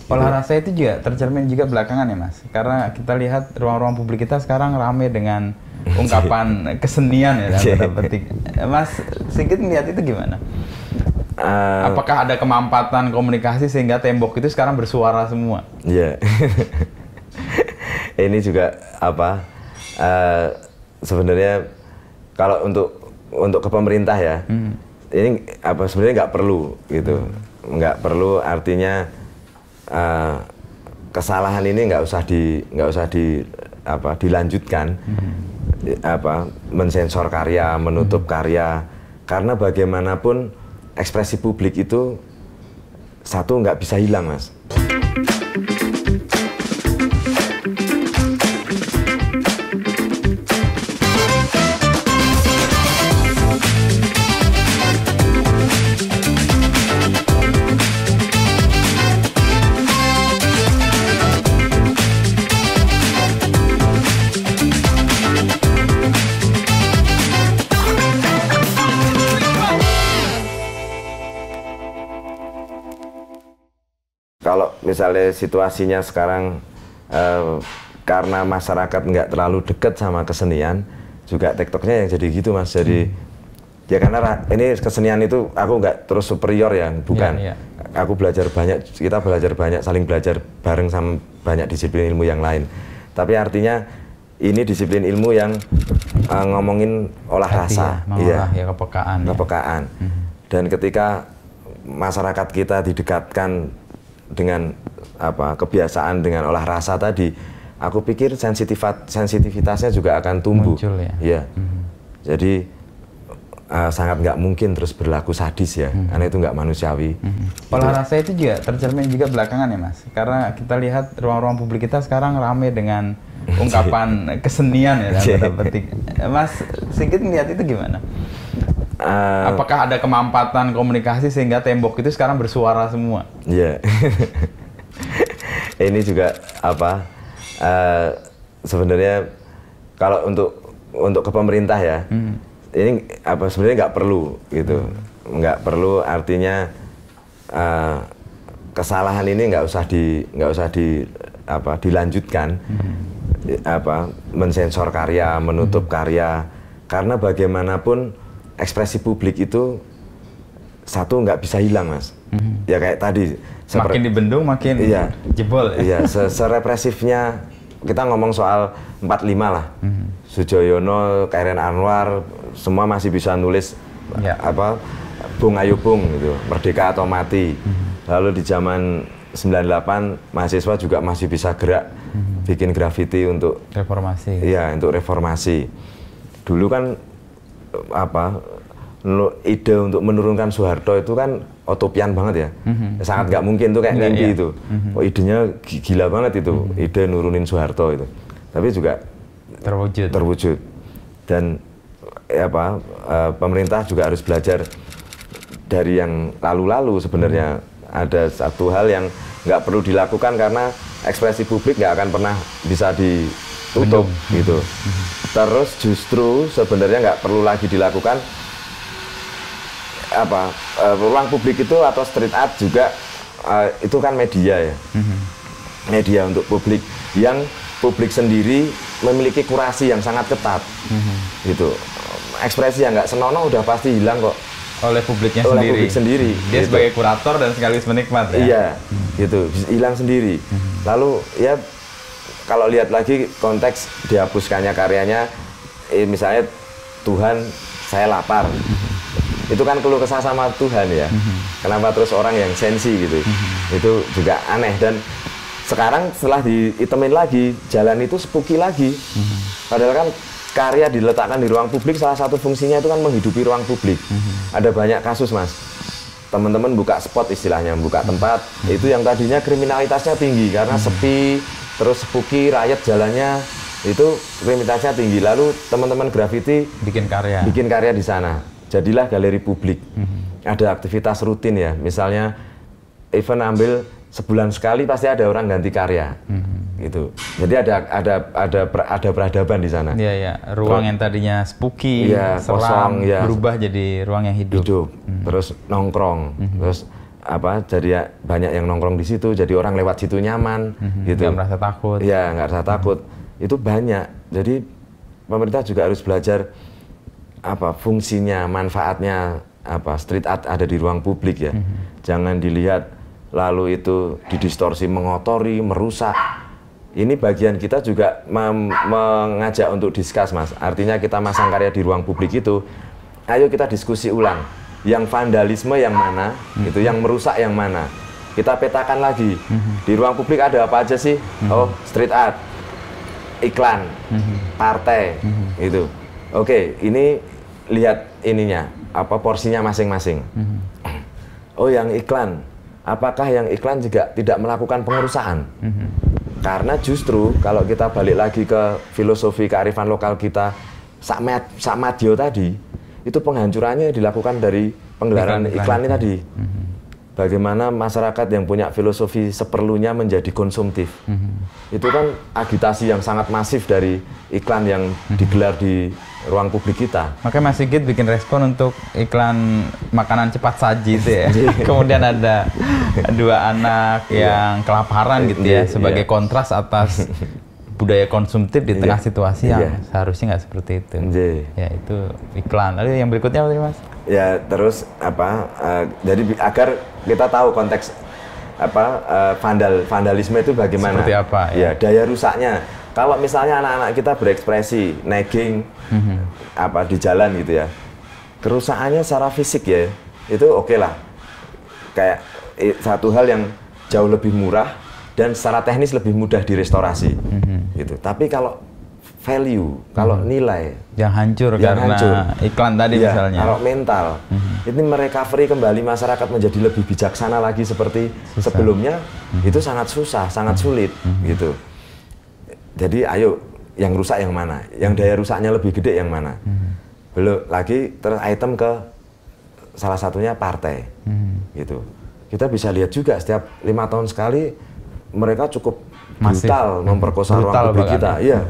Olah rasa itu juga tercermin juga belakangan ya Mas, karena kita lihat ruang-ruang publik kita sekarang ramai dengan ungkapan kesenian ya dalam petik. Mas Sigit melihat itu gimana? Apakah ada kemampatan komunikasi sehingga tembok itu sekarang bersuara semua? Iya. Ini juga apa? Sebenarnya kalau untuk ke pemerintah ya, ini apa sebenarnya nggak perlu gitu, nggak perlu artinya kesalahan ini nggak usah dilanjutkan, mensensor karya, menutup karya, karena bagaimanapun ekspresi publik itu satu nggak bisa hilang, Mas. Kalau misalnya situasinya sekarang karena masyarakat nggak terlalu dekat sama kesenian, juga TikToknya yang jadi gitu Mas. Jadi ya karena ini kesenian itu aku nggak terus superior ya, bukan. Aku belajar banyak, kita belajar banyak, saling belajar bareng sama banyak disiplin ilmu yang lain. Tapi artinya ini disiplin ilmu yang ngomongin olah rasa, ya kepekaan. Kepekaan. Dan ketika masyarakat kita didekatkan dengan kebiasaan dengan olah rasa tadi, aku pikir sensitivitasnya juga akan tumbuh. Muncul ya. Ya. Jadi sangat nggak mungkin terus berlaku sadis ya, karena itu nggak manusiawi. Olah rasa itu juga tercermin juga belakangan ya Mas, karena kita lihat ruang-ruang publik kita sekarang ramai dengan ungkapan kesenian ya dalam petik. Mas Sigit melihat itu gimana? Apakah ada kemampatan komunikasi sehingga tembok itu sekarang bersuara semua? Iya. Ini juga apa? Sebenarnya kalau untuk ke pemerintah ya, ini apa sebenarnya nggak perlu gitu, nggak perlu artinya kesalahan ini nggak usah dilanjutkan, mensensor karya, menutup karya, karena bagaimanapun ekspresi publik itu satu nggak bisa hilang Mas. Ya kayak tadi. Makin dibendung makin jebol ya. Iya, serepresifnya kita ngomong soal 45 lah. Sujoyono, Kairen Anwar, semua masih bisa nulis Bung Ayo Bung gitu, Merdeka atau Mati. Lalu di zaman 98 mahasiswa juga masih bisa gerak bikin grafiti untuk reformasi. Iya, untuk reformasi. Dulu kan ide untuk menurunkan Soeharto itu kan utopian banget ya, sangat nggak mungkin tuh kayak mimpi itu. Oh, idenya gila banget itu, ide nurunin Soeharto itu. Tapi juga terwujud. Dan pemerintah juga harus belajar dari yang lalu-lalu sebenarnya. Ada satu hal yang nggak perlu dilakukan karena ekspresi publik nggak akan pernah bisa ditutup gitu. Terus justru sebenarnya nggak perlu lagi dilakukan ruang publik itu atau street art juga itu kan media ya, media untuk publik yang publik sendiri memiliki kurasi yang sangat ketat, gitu. Ekspresi yang nggak senonoh udah pasti hilang kok oleh publiknya publik sendiri. Dia gitu. sebagai kurator dan sekaligus menikmat ya. Iya, gitu, hilang sendiri. Lalu ya kalau lihat lagi konteks dihapuskannya karyanya, misalnya Tuhan saya lapar. Itu kan keluh kesah sama Tuhan ya. Kenapa terus orang yang sensi gitu? Itu juga aneh. Dan sekarang setelah diitemin lagi, jalan itu spooky lagi. Padahal kan karya diletakkan di ruang publik, salah satu fungsinya itu kan menghidupi ruang publik. Ada banyak kasus Mas, teman-teman buka spot istilahnya, buka tempat, itu yang tadinya kriminalitasnya tinggi karena sepi, terus spooky, rakyat jalannya, itu kriminalitasnya tinggi. Lalu teman-teman grafiti bikin karya di sana. Jadilah galeri publik. Ada aktivitas rutin ya, misalnya event ambil sebulan sekali pasti ada orang ganti karya, gitu. Jadi ada peradaban di sana. Iya ya, ruang yang tadinya spooky, seram, berubah jadi ruang yang hidup. Terus nongkrong, terus jadi banyak yang nongkrong di situ, jadi orang lewat situ nyaman, gitu. Nggak merasa takut. Ya, nggak rasa takut. Itu banyak. Jadi pemerintah juga harus belajar fungsinya, manfaatnya street art ada di ruang publik ya. Jangan dilihat lalu itu didistorsi, mengotori, merusak. Ini bagian kita juga mengajak untuk diskus, Mas. Artinya kita masang karya di ruang publik itu, ayo kita diskusi ulang. Yang vandalisme yang mana, gitu, yang merusak yang mana. Kita petakan lagi. Di ruang publik ada apa aja sih? Oh, street art, iklan, partai, gitu. Oke, ini lihat ininya, porsinya masing-masing. Oh, yang iklan. Apakah yang iklan juga tidak melakukan pengerusakan? Karena justru kalau kita balik lagi ke filosofi kearifan lokal kita, Sakmadyo tadi, itu penghancurannya dilakukan dari penggelaran iklan ini tadi. Bagaimana masyarakat yang punya filosofi seperlunya menjadi konsumtif. Itu kan agitasi yang sangat masif dari iklan yang digelar di ruang publik kita. Makanya Mas Sigit bikin respon untuk iklan makanan cepat saji itu ya. Kemudian ada 2 anak yang kelaparan gitu ya, sebagai kontras atas budaya konsumtif di tengah situasi yang seharusnya nggak seperti itu. Ya, itu iklan. Lalu yang berikutnya apa Mas? Ya, terus jadi agar kita tahu konteks vandalisme itu bagaimana. Seperti apa? Ya, daya rusaknya. Kalau misalnya anak-anak kita berekspresi, nagging, di jalan gitu ya, kerusakannya secara fisik ya, itu oke lah. Kayak satu hal yang jauh lebih murah dan secara teknis lebih mudah direstorasi, gitu. Tapi kalau value, kalau nilai yang hancur karena iklan tadi misalnya, kalau mental, ini merecovery kembali masyarakat menjadi lebih bijaksana lagi seperti sebelumnya, itu sangat susah, sangat sulit, gitu. Jadi ayo, yang rusak yang mana? Yang daya rusaknya lebih gede yang mana? Belum lagi item ke salah satunya partai, gitu. Kita bisa lihat juga setiap 5 tahun sekali mereka cukup brutal memperkosa ruang publik kita. Iya.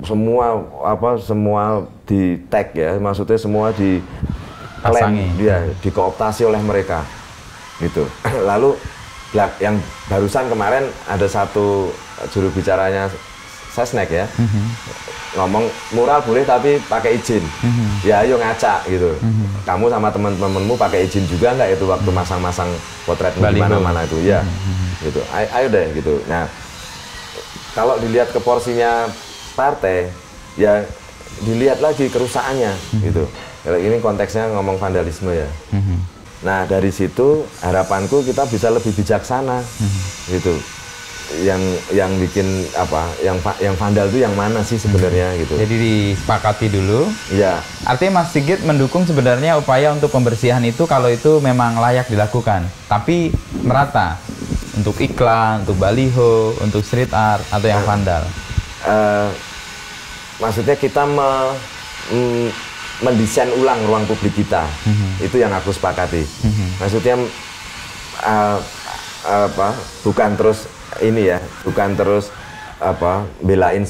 Semua di tag ya, maksudnya semua di pasangi, dikooptasi oleh mereka, gitu. Lalu yang barusan kemarin ada satu juru bicaranya Sesnek ya, ngomong mural boleh tapi pakai izin. Ya ayo ngacak gitu. Kamu sama teman-temanmu pakai izin juga nggak itu waktu masang-masang potret di mana-mana itu ya. Gitu. Ayo deh gitu. Nah, kalau dilihat ke porsinya partai, ya dilihat lagi kerusakannya gitu. Kalau ini konteksnya ngomong vandalisme ya. Nah, dari situ harapanku kita bisa lebih bijaksana gitu. Yang bikin yang vandal itu yang mana sih sebenarnya gitu. Jadi disepakati dulu. Iya. Artinya Mas Sigit mendukung sebenarnya upaya untuk pembersihan itu kalau itu memang layak dilakukan, tapi merata untuk iklan, untuk baliho, untuk street art atau yang vandal. Maksudnya kita mendesain ulang ruang publik kita. Itu yang aku sepakati. Maksudnya bukan terus bukan terus belain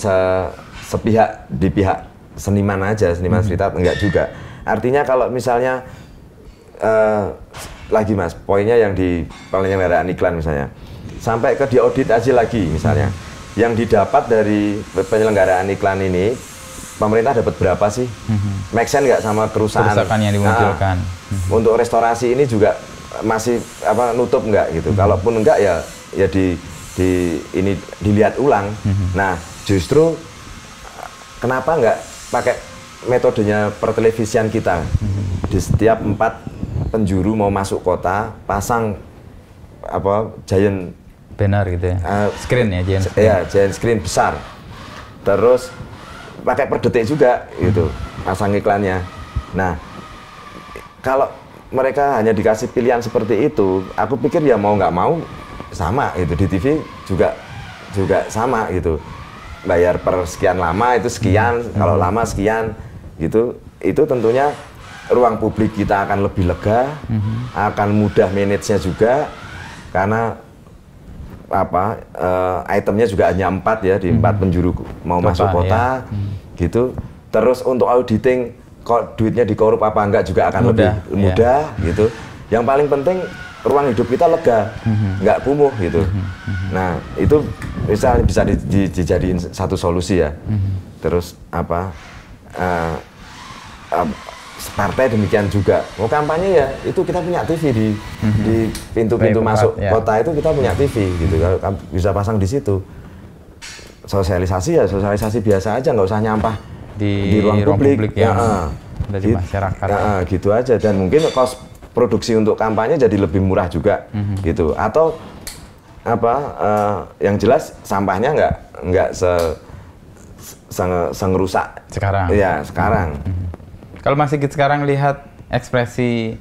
sepihak di pihak seniman aja, seniman street art, enggak juga. Artinya kalau misalnya lagi Mas, poinnya yang di penyelenggaraan iklan misalnya, sampai ke diaudit aja lagi misalnya, yang didapat dari penyelenggaraan iklan ini, pemerintah dapat berapa sih? Make sense nggak sama kerusakan yang dimunculkan? Untuk restorasi ini juga masih nutup nggak gitu? Kalaupun enggak ya dilihat ulang. Nah, justru kenapa nggak pakai metodenya pertelevisian kita? Di setiap 4 penjuru mau masuk kota, pasang giant banner gitu ya. Screen ya, giant screen. Ya, giant screen besar. Terus pakai per detik juga gitu, pasang iklannya. Nah, kalau mereka hanya dikasih pilihan seperti itu, aku pikir ya mau nggak mau sama gitu. Di TV juga sama gitu, bayar per sekian lama itu sekian, kalau lama sekian gitu. Itu tentunya ruang publik kita akan lebih lega, akan mudah manage-nya juga, karena itemnya juga hanya 4 ya, di 4 penjuru mau masuk kota gitu. Terus untuk auditing kok duitnya dikorup apa enggak juga akan lebih mudah gitu. Yang paling penting ruang hidup kita lega, nggak kumuh gitu. Nah itu bisa dijadiin satu solusi ya. Terus apa? Partai demikian juga. Mau kampanye ya itu kita punya TV di pintu-pintu masuk kota itu kita punya TV gitu. Kalau bisa pasang di situ. Sosialisasi ya sosialisasi biasa aja, nggak usah nyampah di ruang publik ya. Dari masyarakat. Gitu aja, dan mungkin kos produksi untuk kampanye jadi lebih murah juga gitu. Atau apa yang jelas sampahnya nggak ngerusak sekarang. Ya sekarang. Kalau Mas Sigit sekarang lihat ekspresi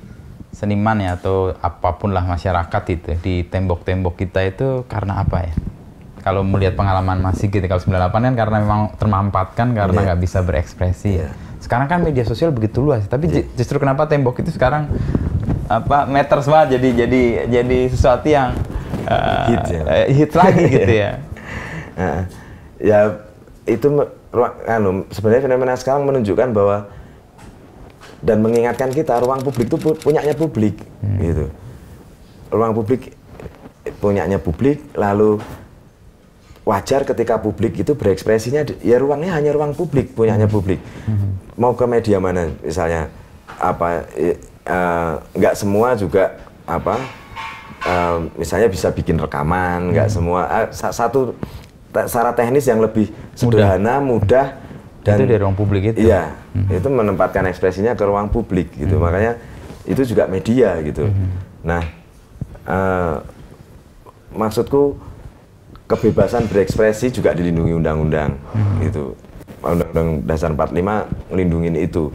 seniman ya atau apapun lah masyarakat itu di tembok-tembok kita itu karena apa ya? Kalau melihat pengalaman Mas Sigit, kalau 98 kan karena memang termampatkan karena nggak bisa berekspresi ya. Sekarang kan media sosial begitu luas, tapi justru kenapa tembok itu sekarang meters banget jadi sesuatu yang hit lagi gitu ya. Ya itu sebenarnya fenomena sekarang menunjukkan bahwa dan mengingatkan kita ruang publik itu punyanya publik gitu. Ruang publik punyanya publik, lalu wajar ketika publik itu berekspresinya ya ruangnya hanya ruang publik, punyanya publik. Mau ke media mana misalnya nggak semua juga misalnya bisa bikin rekaman, nggak semua satu secara teknis yang lebih sederhana, mudah dan itu di ruang publik itu. Iya, itu menempatkan ekspresinya ke ruang publik gitu. Makanya itu juga media gitu. Nah, maksudku kebebasan berekspresi juga dilindungi undang-undang gitu. Undang-Undang Dasar 45 melindungi itu,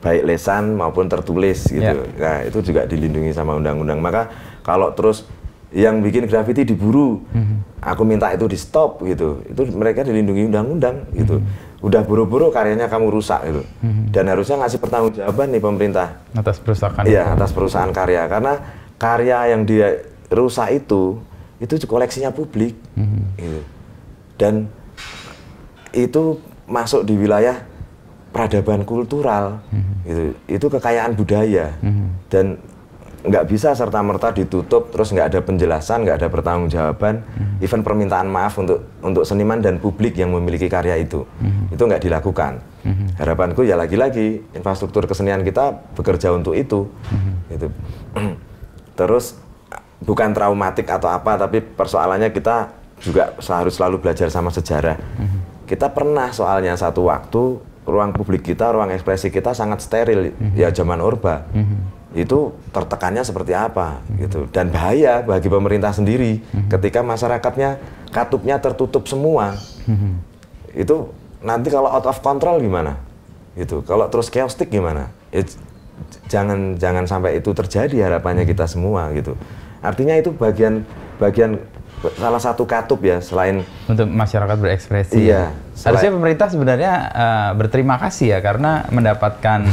baik lesan maupun tertulis gitu. Nah, itu juga dilindungi sama undang-undang. Maka kalau terus yang bikin grafiti diburu, aku minta itu di stop gitu. Itu mereka dilindungi undang-undang gitu. Udah buru-buru karyanya kamu rusak gitu. Dan harusnya ngasih pertanggungjawaban nih pemerintah atas perusahaan. Iya, atas perusahaan karya, karena karya yang dia rusak itu koleksinya publik gitu. Dan itu masuk di wilayah peradaban kultural gitu. Itu kekayaan budaya dan nggak bisa serta-merta ditutup terus nggak ada penjelasan, nggak ada pertanggungjawaban, even permintaan maaf untuk seniman dan publik yang memiliki karya itu nggak dilakukan. Harapanku ya lagi-lagi infrastruktur kesenian kita bekerja untuk itu gitu. Terus bukan traumatik atau apa, tapi persoalannya kita juga harus selalu belajar sama sejarah. Kita pernah soalnya satu waktu ruang publik kita, ruang ekspresi kita sangat steril ya zaman Orba. Itu tertekannya seperti apa gitu, dan bahaya bagi pemerintah sendiri ketika masyarakatnya katupnya tertutup semua. Itu nanti kalau out of control gimana gitu, kalau terus chaotic gimana. Jangan sampai itu terjadi, harapannya kita semua gitu. Artinya itu bagian salah satu katup ya, selain untuk masyarakat berekspresi. Iya. Harusnya pemerintah sebenarnya berterima kasih ya karena mendapatkan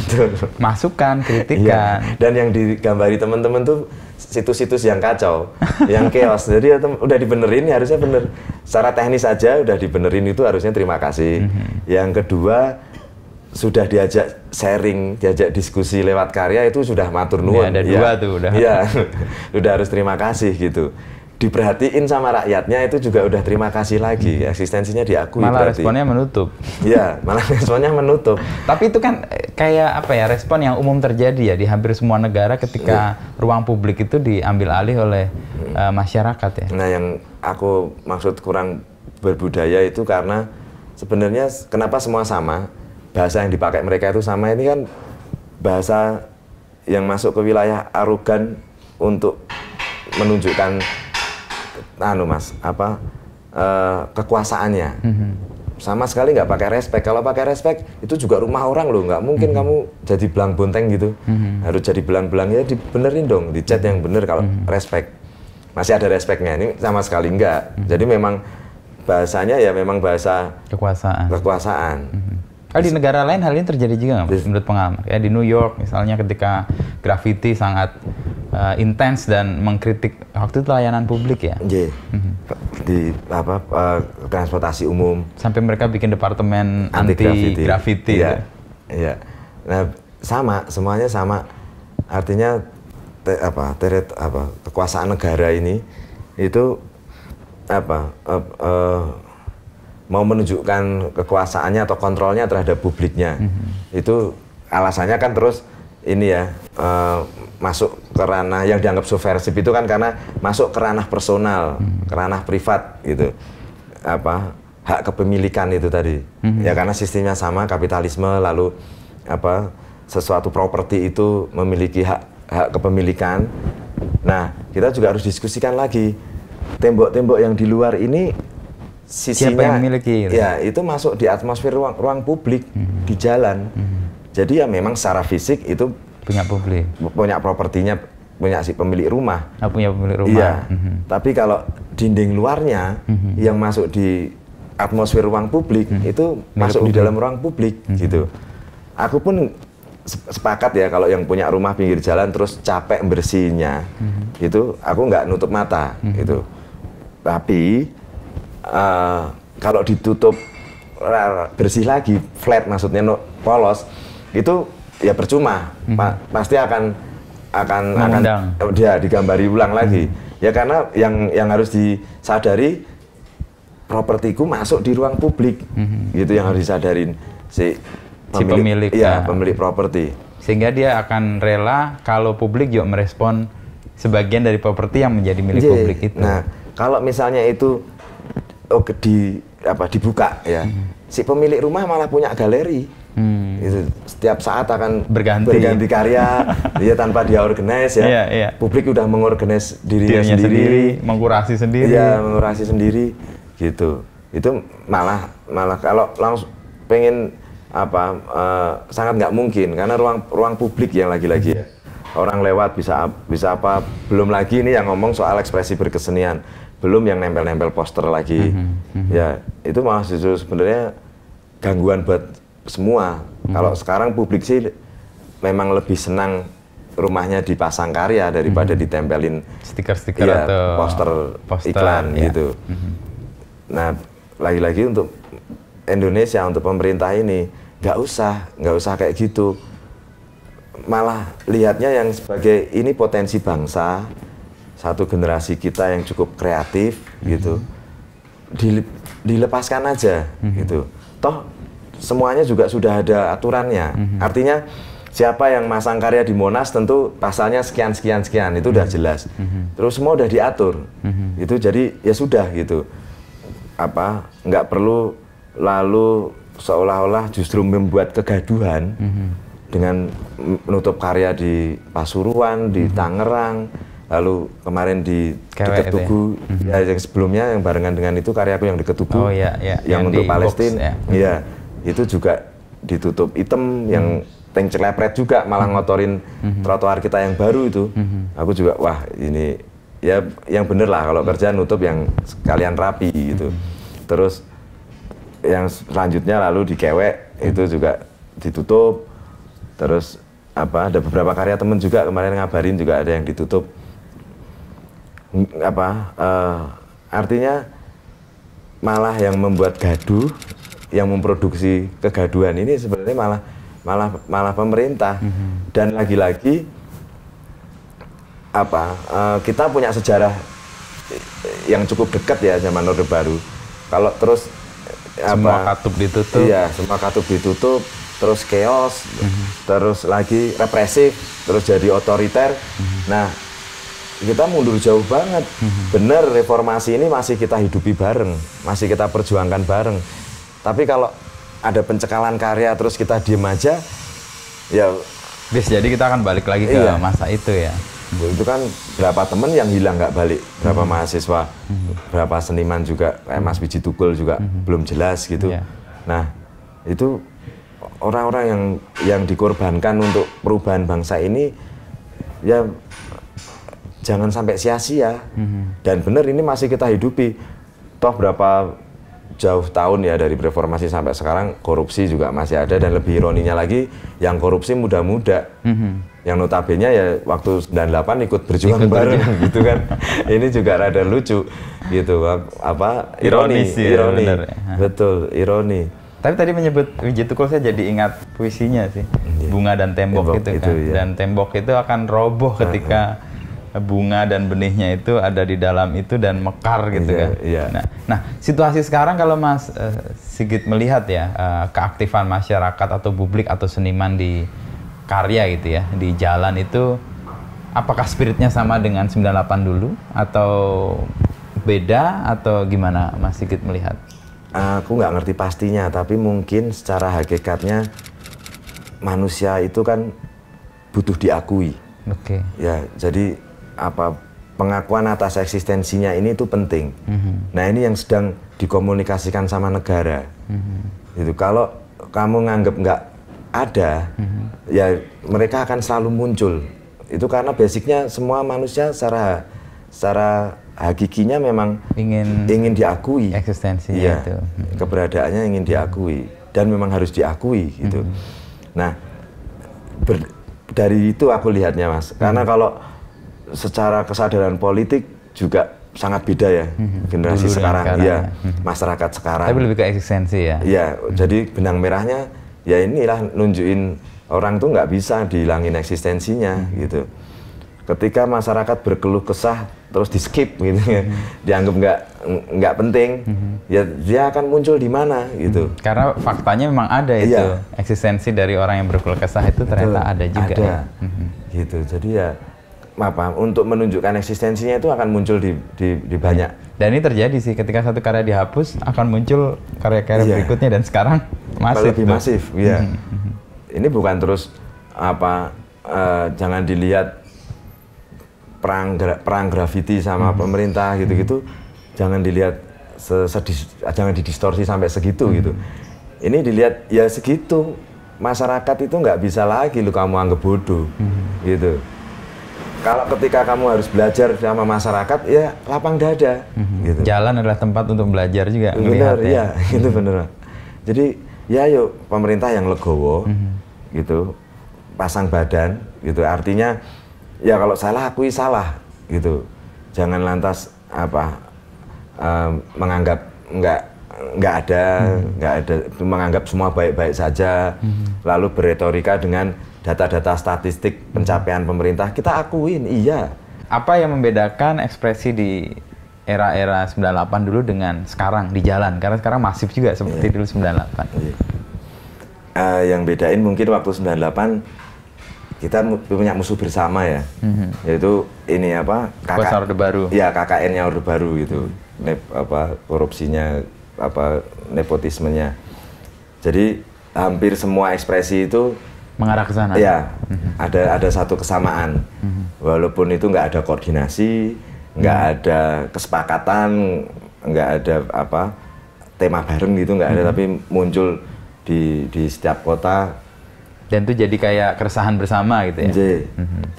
masukan, kritikan. Iya. Dan yang digambari teman-teman tuh situs-situs yang kacau, yang chaos. Jadi udah dibenerin, ya harusnya bener. Secara teknis aja udah dibenerin, itu harusnya terima kasih. Yang kedua, sudah diajak sharing, diajak diskusi lewat karya, itu sudah matur nuwun. Ya, ada dua tuh udah. Iya, udah harus terima kasih gitu. Diperhatiin sama rakyatnya, itu juga udah terima kasih lagi, eksistensinya diakui. Malah berarti responnya menutup. Iya, malah responnya menutup. Tapi itu kan kayak apa ya, respon yang umum terjadi ya di hampir semua negara ketika ruang publik itu diambil alih oleh masyarakat ya. Nah, yang aku maksud kurang berbudaya itu karena sebenarnya kenapa semua sama, bahasa yang dipakai mereka itu sama, ini kan bahasa yang masuk ke wilayah arogan untuk menunjukkan kekuasaannya. Sama sekali nggak pakai respect. Kalau pakai respect itu juga rumah orang loh, nggak mungkin kamu jadi belang bonteng gitu. Harus jadi belang-belang, ya dibenerin dong, dicat yang bener. Kalau respect masih ada respectnya, ini sama sekali nggak. Jadi memang bahasanya ya memang bahasa kekuasaan. Kalau di negara lain hal ini terjadi juga nggak, menurut pengalaman? Kayak di New York misalnya, ketika graffiti sangat intens dan mengkritik waktu itu layanan publik ya. Di transportasi umum. Sampai mereka bikin departemen anti graffiti. Iya. Nah, semuanya sama. Artinya kekuasaan negara ini itu mau menunjukkan kekuasaannya atau kontrolnya terhadap publiknya. Itu alasannya kan terus ini ya masuk ke ranah yang dianggap subversif itu kan karena masuk ke ranah personal, ke ranah privat gitu. Hak kepemilikan itu tadi. Ya karena sistemnya sama, kapitalisme, lalu sesuatu properti itu memiliki hak kepemilikan. Nah, kita juga harus diskusikan lagi tembok-tembok yang di luar ini sisinya, siapa yang memiliki? Ya, itu masuk di atmosfer ruang publik di jalan. Jadi ya memang secara fisik itu punya publik, punya propertinya, punya si pemilik rumah. Punya pemilik rumah. Iya. Tapi kalau dinding luarnya yang masuk di atmosfer ruang publik itu masuk di dalam ruang publik gitu. Aku pun sepakat ya kalau yang punya rumah pinggir jalan terus capek bersihnya, itu aku nggak nutup mata gitu. Tapi kalau ditutup bersih lagi, flat maksudnya polos, itu ya percuma, pasti akan dia digambari ulang lagi. Ya karena yang harus disadari propertiku masuk di ruang publik, gitu yang harus disadarin si pemilik, pemilik properti. Sehingga dia akan rela kalau publik juga merespon sebagian dari properti yang menjadi milik publik itu. Nah, kalau misalnya itu dibuka ya, si pemilik rumah malah punya galeri. Itu setiap saat akan berganti karya, dia tanpa dia organize ya. Publik udah mengorganize dirinya sendiri, mengkurasi sendiri. Iya, mengkurasi sendiri gitu. Itu malah kalau langsung pengen sangat nggak mungkin karena ruang publik yang lagi-lagi ya. Orang lewat bisa apa, belum lagi ini yang ngomong soal ekspresi berkesenian, belum yang nempel-nempel poster lagi. Ya, itu malah justru sebenarnya gangguan buat semua. Kalau sekarang publik sih memang lebih senang rumahnya dipasang karya daripada ditempelin stiker-stiker atau poster iklan gitu. Nah, lagi-lagi untuk Indonesia, untuk pemerintah ini nggak usah kayak gitu. Malah lihatnya yang sebagai ini potensi bangsa, satu generasi kita yang cukup kreatif gitu, dilepaskan aja gitu. Toh semuanya juga sudah ada aturannya. Artinya siapa yang masang karya di Monas tentu pasalnya sekian itu udah jelas. Terus semua udah diatur. Itu jadi ya sudah gitu. Nggak perlu lalu seolah-olah justru membuat kegaduhan dengan menutup karya di Pasuruan, di Tangerang, lalu kemarin di Dekat Tugu, ya yang sebelumnya yang barengan dengan itu karyaku yang Dekat Tugu, yang untuk Palestina, itu juga ditutup hitam, yang tank celepret juga malah ngotorin trotoar kita yang baru itu. Aku juga wah ini ya yang bener lah kalau kerja nutup yang sekalian rapi gitu. Terus yang selanjutnya lalu di Kewek itu juga ditutup. Terus ada beberapa karya temen juga kemarin ngabarin juga ada yang ditutup. Artinya malah yang membuat gaduh, yang memproduksi kegaduhan ini sebenarnya malah pemerintah. Dan lagi-lagi kita punya sejarah yang cukup dekat ya zaman Orde Baru. Kalau terus semua katup ditutup. Iya, semua katup ditutup, terus chaos, terus lagi represif, terus jadi otoriter. Nah, kita mundur jauh banget. Bener, reformasi ini masih kita hidupi bareng, masih kita perjuangkan bareng. Tapi kalau ada pencekalan karya terus kita diem aja, ya jadi kita akan balik lagi ke masa itu ya. Itu kan berapa temen yang hilang nggak balik, berapa mahasiswa, berapa seniman juga kayak Mas Wiji Tukul juga belum jelas gitu. Nah, itu orang-orang yang dikorbankan untuk perubahan bangsa ini ya jangan sampai sia-sia. Dan benar ini masih kita hidupi. Toh berapa jauh tahun ya dari reformasi sampai sekarang korupsi juga masih ada, dan lebih ironinya lagi yang korupsi muda-muda. Yang notabene ya waktu 98 ikut berjuang bareng gitu kan. Ini juga rada lucu gitu, ironi. Bener, betul, ironi. Tapi tadi menyebut Wiji Tukul, saya jadi ingat puisinya sih. bunga dan tembok itu kan. ya. Dan tembok itu akan roboh ketika bunga dan benihnya itu ada di dalam itu dan mekar gitu kan. Nah, situasi sekarang kalau Mas Sigit melihat ya keaktifan masyarakat atau publik atau seniman di karya gitu ya, di jalan itu, apakah spiritnya sama dengan 98 dulu atau beda atau gimana Mas Sigit melihat? Aku nggak ngerti pastinya, tapi mungkin secara hakikatnya manusia itu kan butuh diakui. Oke. Ya, jadi pengakuan atas eksistensinya ini itu penting. Nah, ini yang sedang dikomunikasikan sama negara. Gitu. Kalau kamu nganggap nggak ada, ya mereka akan selalu muncul. Itu karena basicnya semua manusia secara hakikinya memang ingin diakui. Eksistensinya ya, itu. Keberadaannya ingin diakui dan memang harus diakui gitu. Nah, dari itu aku lihatnya, Mas. Karena kalau secara kesadaran politik juga sangat beda ya generasi sekarang, ya masyarakat sekarang. Tapi lebih ke eksistensi ya. Iya, jadi benang merahnya ya inilah nunjukin orang tuh nggak bisa dihilangin eksistensinya gitu. Ketika masyarakat berkeluh kesah terus di skip gitu ya, dianggap nggak penting, ya dia akan muncul di mana gitu. Karena faktanya memang ada itu eksistensi dari orang yang berkeluh kesah itu ternyata ada juga. Ada, ya. Gitu. Jadi ya untuk menunjukkan eksistensinya itu akan muncul di banyak. Dan ini terjadi sih ketika satu karya dihapus akan muncul karya-karya berikutnya dan sekarang masif. Lebih masif, iya. Ini bukan terus jangan dilihat perang grafiti sama pemerintah gitu-gitu, jangan dilihat jangan didistorsi sampai segitu gitu. Ini dilihat ya segitu, masyarakat itu nggak bisa lagi lu kamu anggap bodoh gitu. Kalau ketika kamu harus belajar sama masyarakat, ya lapang dada. Gitu. Jalan adalah tempat untuk belajar juga. Benar, ya, itu benar. Jadi ya yuk pemerintah yang legowo, gitu, pasang badan, gitu. Artinya ya kalau salah akui salah, gitu. Jangan lantas menganggap nggak ada, menganggap semua baik-baik saja, lalu berretorika dengan data-data statistik pencapaian pemerintah, kita akuin, iya. Apa yang membedakan ekspresi di era-era 98 dulu dengan sekarang di jalan? Karena sekarang masif juga seperti dulu 98. Yang bedain mungkin waktu 98 kita punya musuh bersama ya, yaitu ini Orde Baru. Ya, KKN-nya Orde Baru gitu, korupsinya, nepotismenya. Jadi hampir semua ekspresi itu mengarah ke sana. Ya, ada satu kesamaan. Walaupun itu nggak ada koordinasi, nggak ada kesepakatan, nggak ada tema bareng gitu, nggak ada, tapi muncul di setiap kota. Dan itu jadi kayak keresahan bersama gitu ya.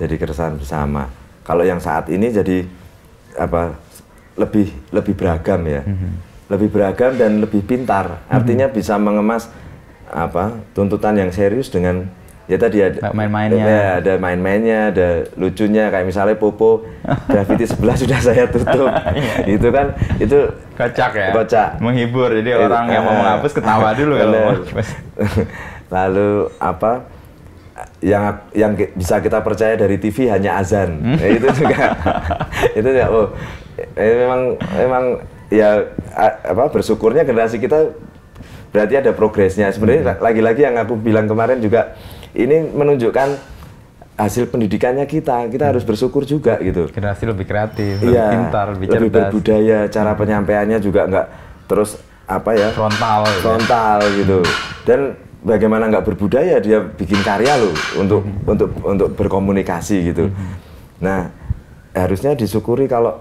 Jadi keresahan bersama. Kalau yang saat ini jadi lebih beragam ya. Lebih beragam dan lebih pintar. Artinya bisa mengemas tuntutan yang serius dengan ya tadi ada main-mainnya, ada main-mainnya, ada lucunya, kayak misalnya Popo grafiti sebelah sudah saya tutup, gitu kan, itu kocak ya, menghibur, jadi orang yang mau menghapus ketawa dulu kalau mau. Lalu yang bisa kita percaya dari TV hanya azan, itu juga itu ya, memang ya bersyukurnya generasi kita berarti ada progresnya. Sebenarnya lagi-lagi yang aku bilang kemarin juga, ini menunjukkan hasil pendidikannya kita harus bersyukur juga gitu. Generasi lebih kreatif, lebih pintar, lebih cerdas, lebih berbudaya, cara penyampaiannya juga nggak terus frontal gitu. Dan bagaimana nggak berbudaya, dia bikin karya loh untuk berkomunikasi gitu. Nah, harusnya disyukuri kalau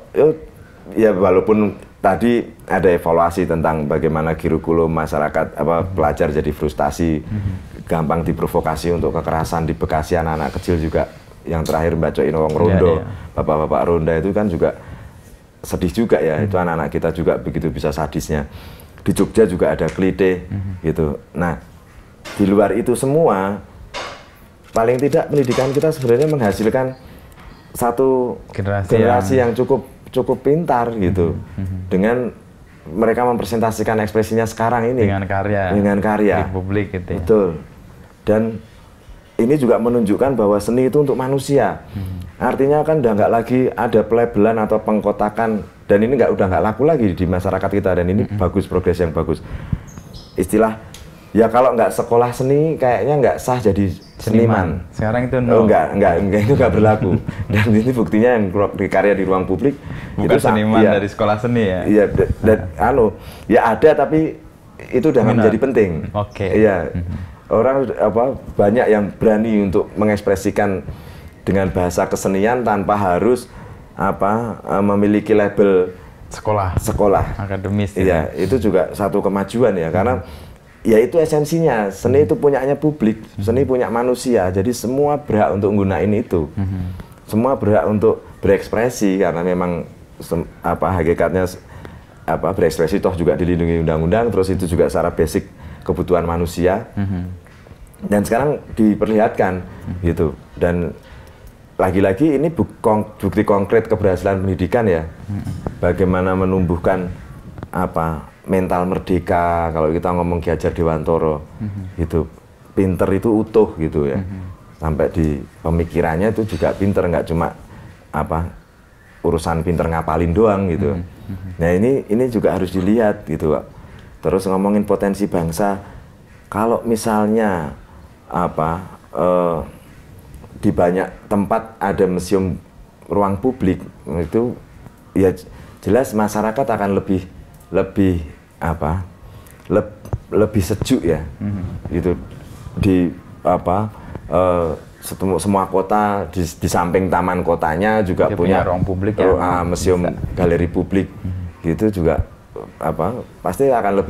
ya walaupun tadi ada evaluasi tentang bagaimana kurikulum masyarakat pelajar jadi frustasi, gampang diprovokasi untuk kekerasan di Bekasi, anak-anak kecil juga yang terakhir bacoin wong rondo, bapak-bapak ronda itu kan juga sedih juga ya, itu anak-anak kita juga begitu bisa sadisnya. Di Jogja juga ada klite gitu. Nah, di luar itu semua, paling tidak pendidikan kita sebenarnya menghasilkan satu generasi yang cukup pintar gitu, dengan mereka mempresentasikan ekspresinya sekarang ini dengan karya di publik gitu ya. Betul. Dan ini juga menunjukkan bahwa seni itu untuk manusia. Artinya kan udah nggak lagi ada pelabelan atau pengkotakan, dan ini udah nggak laku lagi di masyarakat kita, dan ini bagus, progres yang bagus. Istilah ya kalau nggak sekolah seni kayaknya nggak sah jadi seniman. Sekarang itu enggak, itu nggak berlaku. Dan ini buktinya yang di karya di ruang publik bukan itu seniman iya, dari sekolah seni ya. Iya, dan ya ada, tapi itu udah nggak menjadi penting. Oke. Iya. Orang banyak yang berani untuk mengekspresikan dengan bahasa kesenian tanpa harus memiliki label sekolah akademis. Iya, itu juga satu kemajuan ya, karena ya itu esensinya. Seni itu punyanya publik, seni punya manusia. Jadi semua berhak untuk menggunakan itu. Semua berhak untuk berekspresi, karena memang hakikatnya berekspresi toh juga dilindungi undang-undang. Terus itu juga secara basic kebutuhan manusia. Dan sekarang diperlihatkan gitu. Dan lagi-lagi ini bukti konkret keberhasilan pendidikan ya. Bagaimana menumbuhkan mental merdeka, kalau kita ngomong Ki Hajar Dewantoro, gitu. Pinter itu utuh gitu ya. Sampai di pemikirannya itu juga pinter, nggak cuma urusan pinter ngapalin doang gitu. Nah ini juga harus dilihat gitu, Pak. Terus ngomongin potensi bangsa, kalau misalnya di banyak tempat ada museum ruang publik, itu ya jelas masyarakat akan lebih sejuk ya, gitu. Di semua kota di samping taman kotanya juga punya ruang publik ya, museum galeri publik, gitu juga pasti akan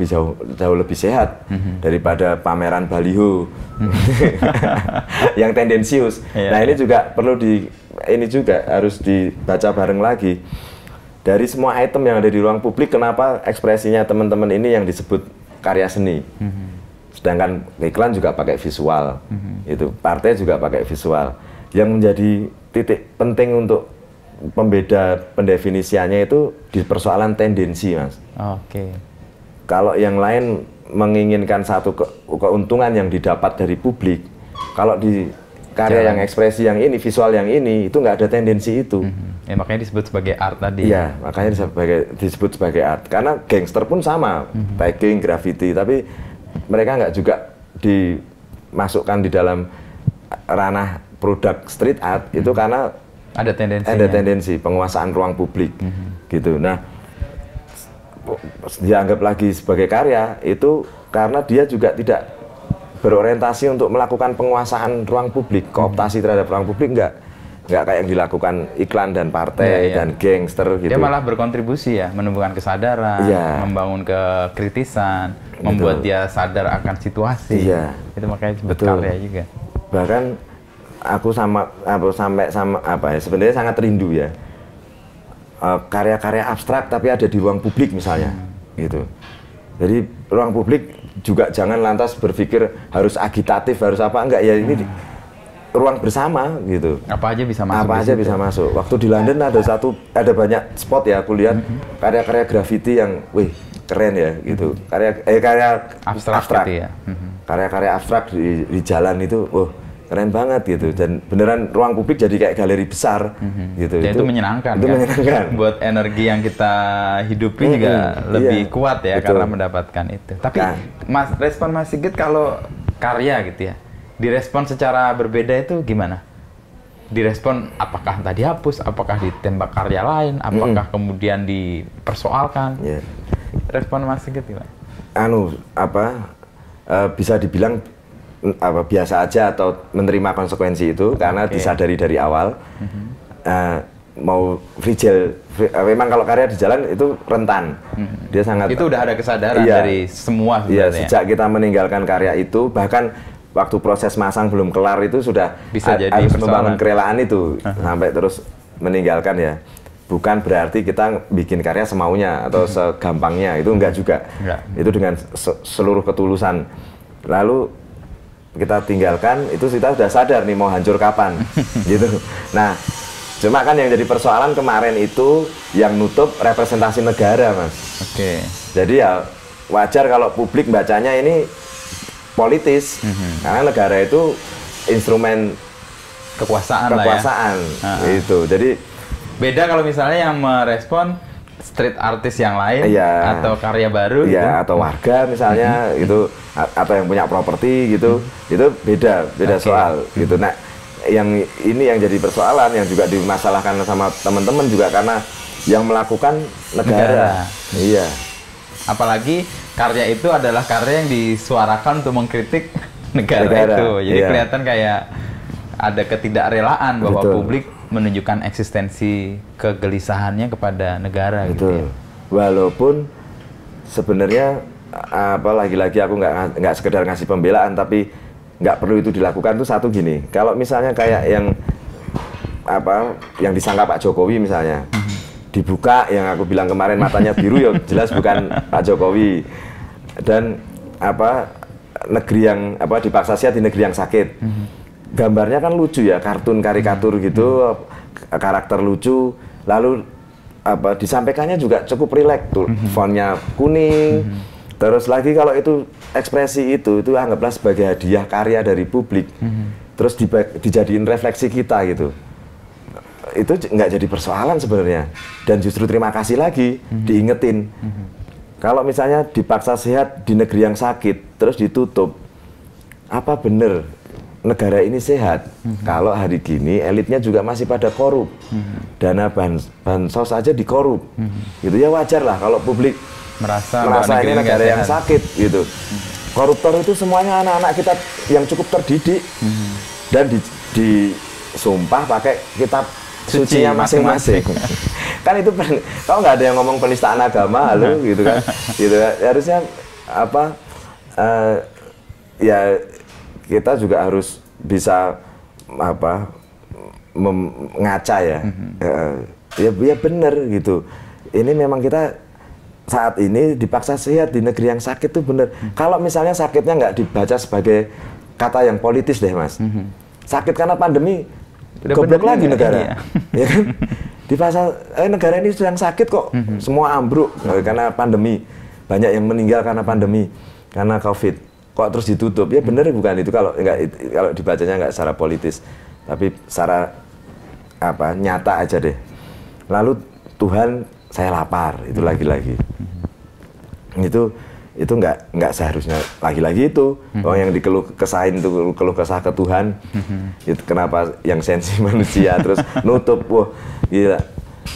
jauh lebih sehat daripada pameran baliho yang tendensius. Nah ini juga perlu harus dibaca bareng lagi. Dari semua item yang ada di ruang publik, kenapa ekspresinya teman-teman ini yang disebut karya seni? Sedangkan iklan juga pakai visual, itu partai juga pakai visual. Yang menjadi titik penting untuk pembeda pendefinisiannya itu di persoalan tendensi, Mas. Oke. Kalau yang lain menginginkan satu keuntungan yang didapat dari publik, kalau di karya yang ekspresi yang ini, visual yang ini, itu nggak ada tendensi itu. Ya, makanya disebut sebagai art tadi. Iya, makanya disebut sebagai art. Karena gangster pun sama, tagging, graffiti, tapi mereka nggak juga dimasukkan di dalam ranah produk street art, itu karena ada tendensi penguasaan ruang publik, gitu. Nah, dianggap lagi sebagai karya itu karena dia juga tidak berorientasi untuk melakukan penguasaan ruang publik, kooptasi terhadap ruang publik, enggak kayak yang dilakukan iklan dan partai dan gangster gitu. Dia malah berkontribusi ya, menumbuhkan kesadaran, membangun kekritisan, membuat dia sadar akan situasi. Itu makanya disebut karya juga. Bahkan aku sebenarnya sangat rindu ya karya-karya abstrak tapi ada di ruang publik misalnya, gitu. Jadi ruang publik juga jangan lantas berpikir harus agitatif, harus apa, enggak ya, ini ruang bersama gitu. Apa aja bisa masuk. Apa aja bisa masuk. Waktu di London ada banyak spot ya, aku lihat karya-karya graffiti yang keren ya gitu. Karya abstrak gitu ya. Karya-karya abstrak di jalan itu keren banget gitu, dan beneran ruang publik jadi kayak galeri besar gitu. Ya, itu menyenangkan itu kan? Menyenangkan. Buat energi yang kita hidupi juga lebih kuat ya, karena mendapatkan itu. Tapi respon Mas Sigit kalau karya gitu ya, direspon secara berbeda itu gimana? Direspon apakah tadi hapus, apakah ditembak karya lain, apakah kemudian dipersoalkan? Respon Mas Sigit gimana? Bisa dibilang biasa aja atau menerima konsekuensi itu karena disadari dari awal. Mau fragile, memang kalau karya di jalan itu rentan. Dia sangat, itu udah ada kesadaran dari semua sebenarnya. Iya, sejak kita meninggalkan karya itu, bahkan waktu proses masang belum kelar itu sudah bisa jadi harus persoalan. membangun kerelaan itu sampai terus meninggalkan ya. Bukan berarti kita bikin karya semaunya atau segampangnya, itu enggak juga. Itu dengan seluruh ketulusan. Lalu kita tinggalkan, itu kita sudah sadar nih mau hancur kapan, gitu. Nah, cuma kan yang jadi persoalan kemarin itu yang nutup representasi negara, Mas. Jadi ya wajar kalau publik bacanya ini politis, karena negara itu instrumen kekuasaan lah ya. Itu. Jadi beda kalau misalnya yang merespon street artis yang lain atau karya baru gitu. Atau warga misalnya itu atau yang punya properti gitu. Itu beda soal gitu. Nah, yang ini yang jadi persoalan yang juga dimasalahkan sama teman-teman juga karena yang melakukan negara. Iya. Apalagi karya itu adalah karya yang disuarakan untuk mengkritik negara itu. Jadi kelihatan kayak ada ketidakrelaan bahwa publik menunjukkan eksistensi kegelisahannya kepada negara. Betul. Gitu ya. Walaupun sebenarnya lagi-lagi aku nggak sekedar ngasih pembelaan, tapi nggak perlu itu dilakukan tuh satu gini. Kalau misalnya kayak yang disangka Pak Jokowi misalnya dibuka, yang aku bilang kemarin matanya biru ya jelas bukan Pak Jokowi. Dan negeri yang dipaksa sehat di negeri yang sakit. Gambarnya kan lucu ya, kartun karikatur gitu, karakter lucu, lalu disampaikannya juga cukup rileks tuh, fontnya kuning. Terus lagi kalau itu ekspresi itu anggaplah sebagai hadiah karya dari publik, terus dijadiin refleksi kita gitu. Itu nggak jadi persoalan sebenarnya, dan justru terima kasih lagi diingetin. Kalau misalnya dipaksa sehat di negeri yang sakit, terus ditutup, apa bener negara ini sehat? Kalau hari gini elitnya juga masih pada korup, dana bansos aja dikorup, gitu ya wajar lah kalau publik merasa ini negara yang sakit gitu. Koruptor itu semuanya anak-anak kita yang cukup terdidik dan disumpah pakai kitab sucinya masing-masing. Kan itu kalau nggak ada yang ngomong penistaan agama, halo gitu kan, gitu harusnya ya kita juga harus bisa mengaca ya, ya benar gitu. Ini memang kita saat ini dipaksa sehat di negeri yang sakit tuh bener. Kalau misalnya sakitnya nggak dibaca sebagai kata yang politis deh mas, sakit karena pandemi, goblok lagi negara, ya kan? Dipaksa negara ini sedang sakit kok, semua ambruk karena pandemi, banyak yang meninggal karena pandemi, karena COVID, kok terus ditutup? Ya bener bukan itu kalau dibacanya nggak secara politis, tapi secara nyata aja deh. Lalu Tuhan, saya lapar, itu lagi-lagi. Itu nggak seharusnya lagi-lagi itu. Orang yang dikeluh kesahin itu keluh kesah ke Tuhan. Itu kenapa yang sensi manusia terus nutup, wah gila.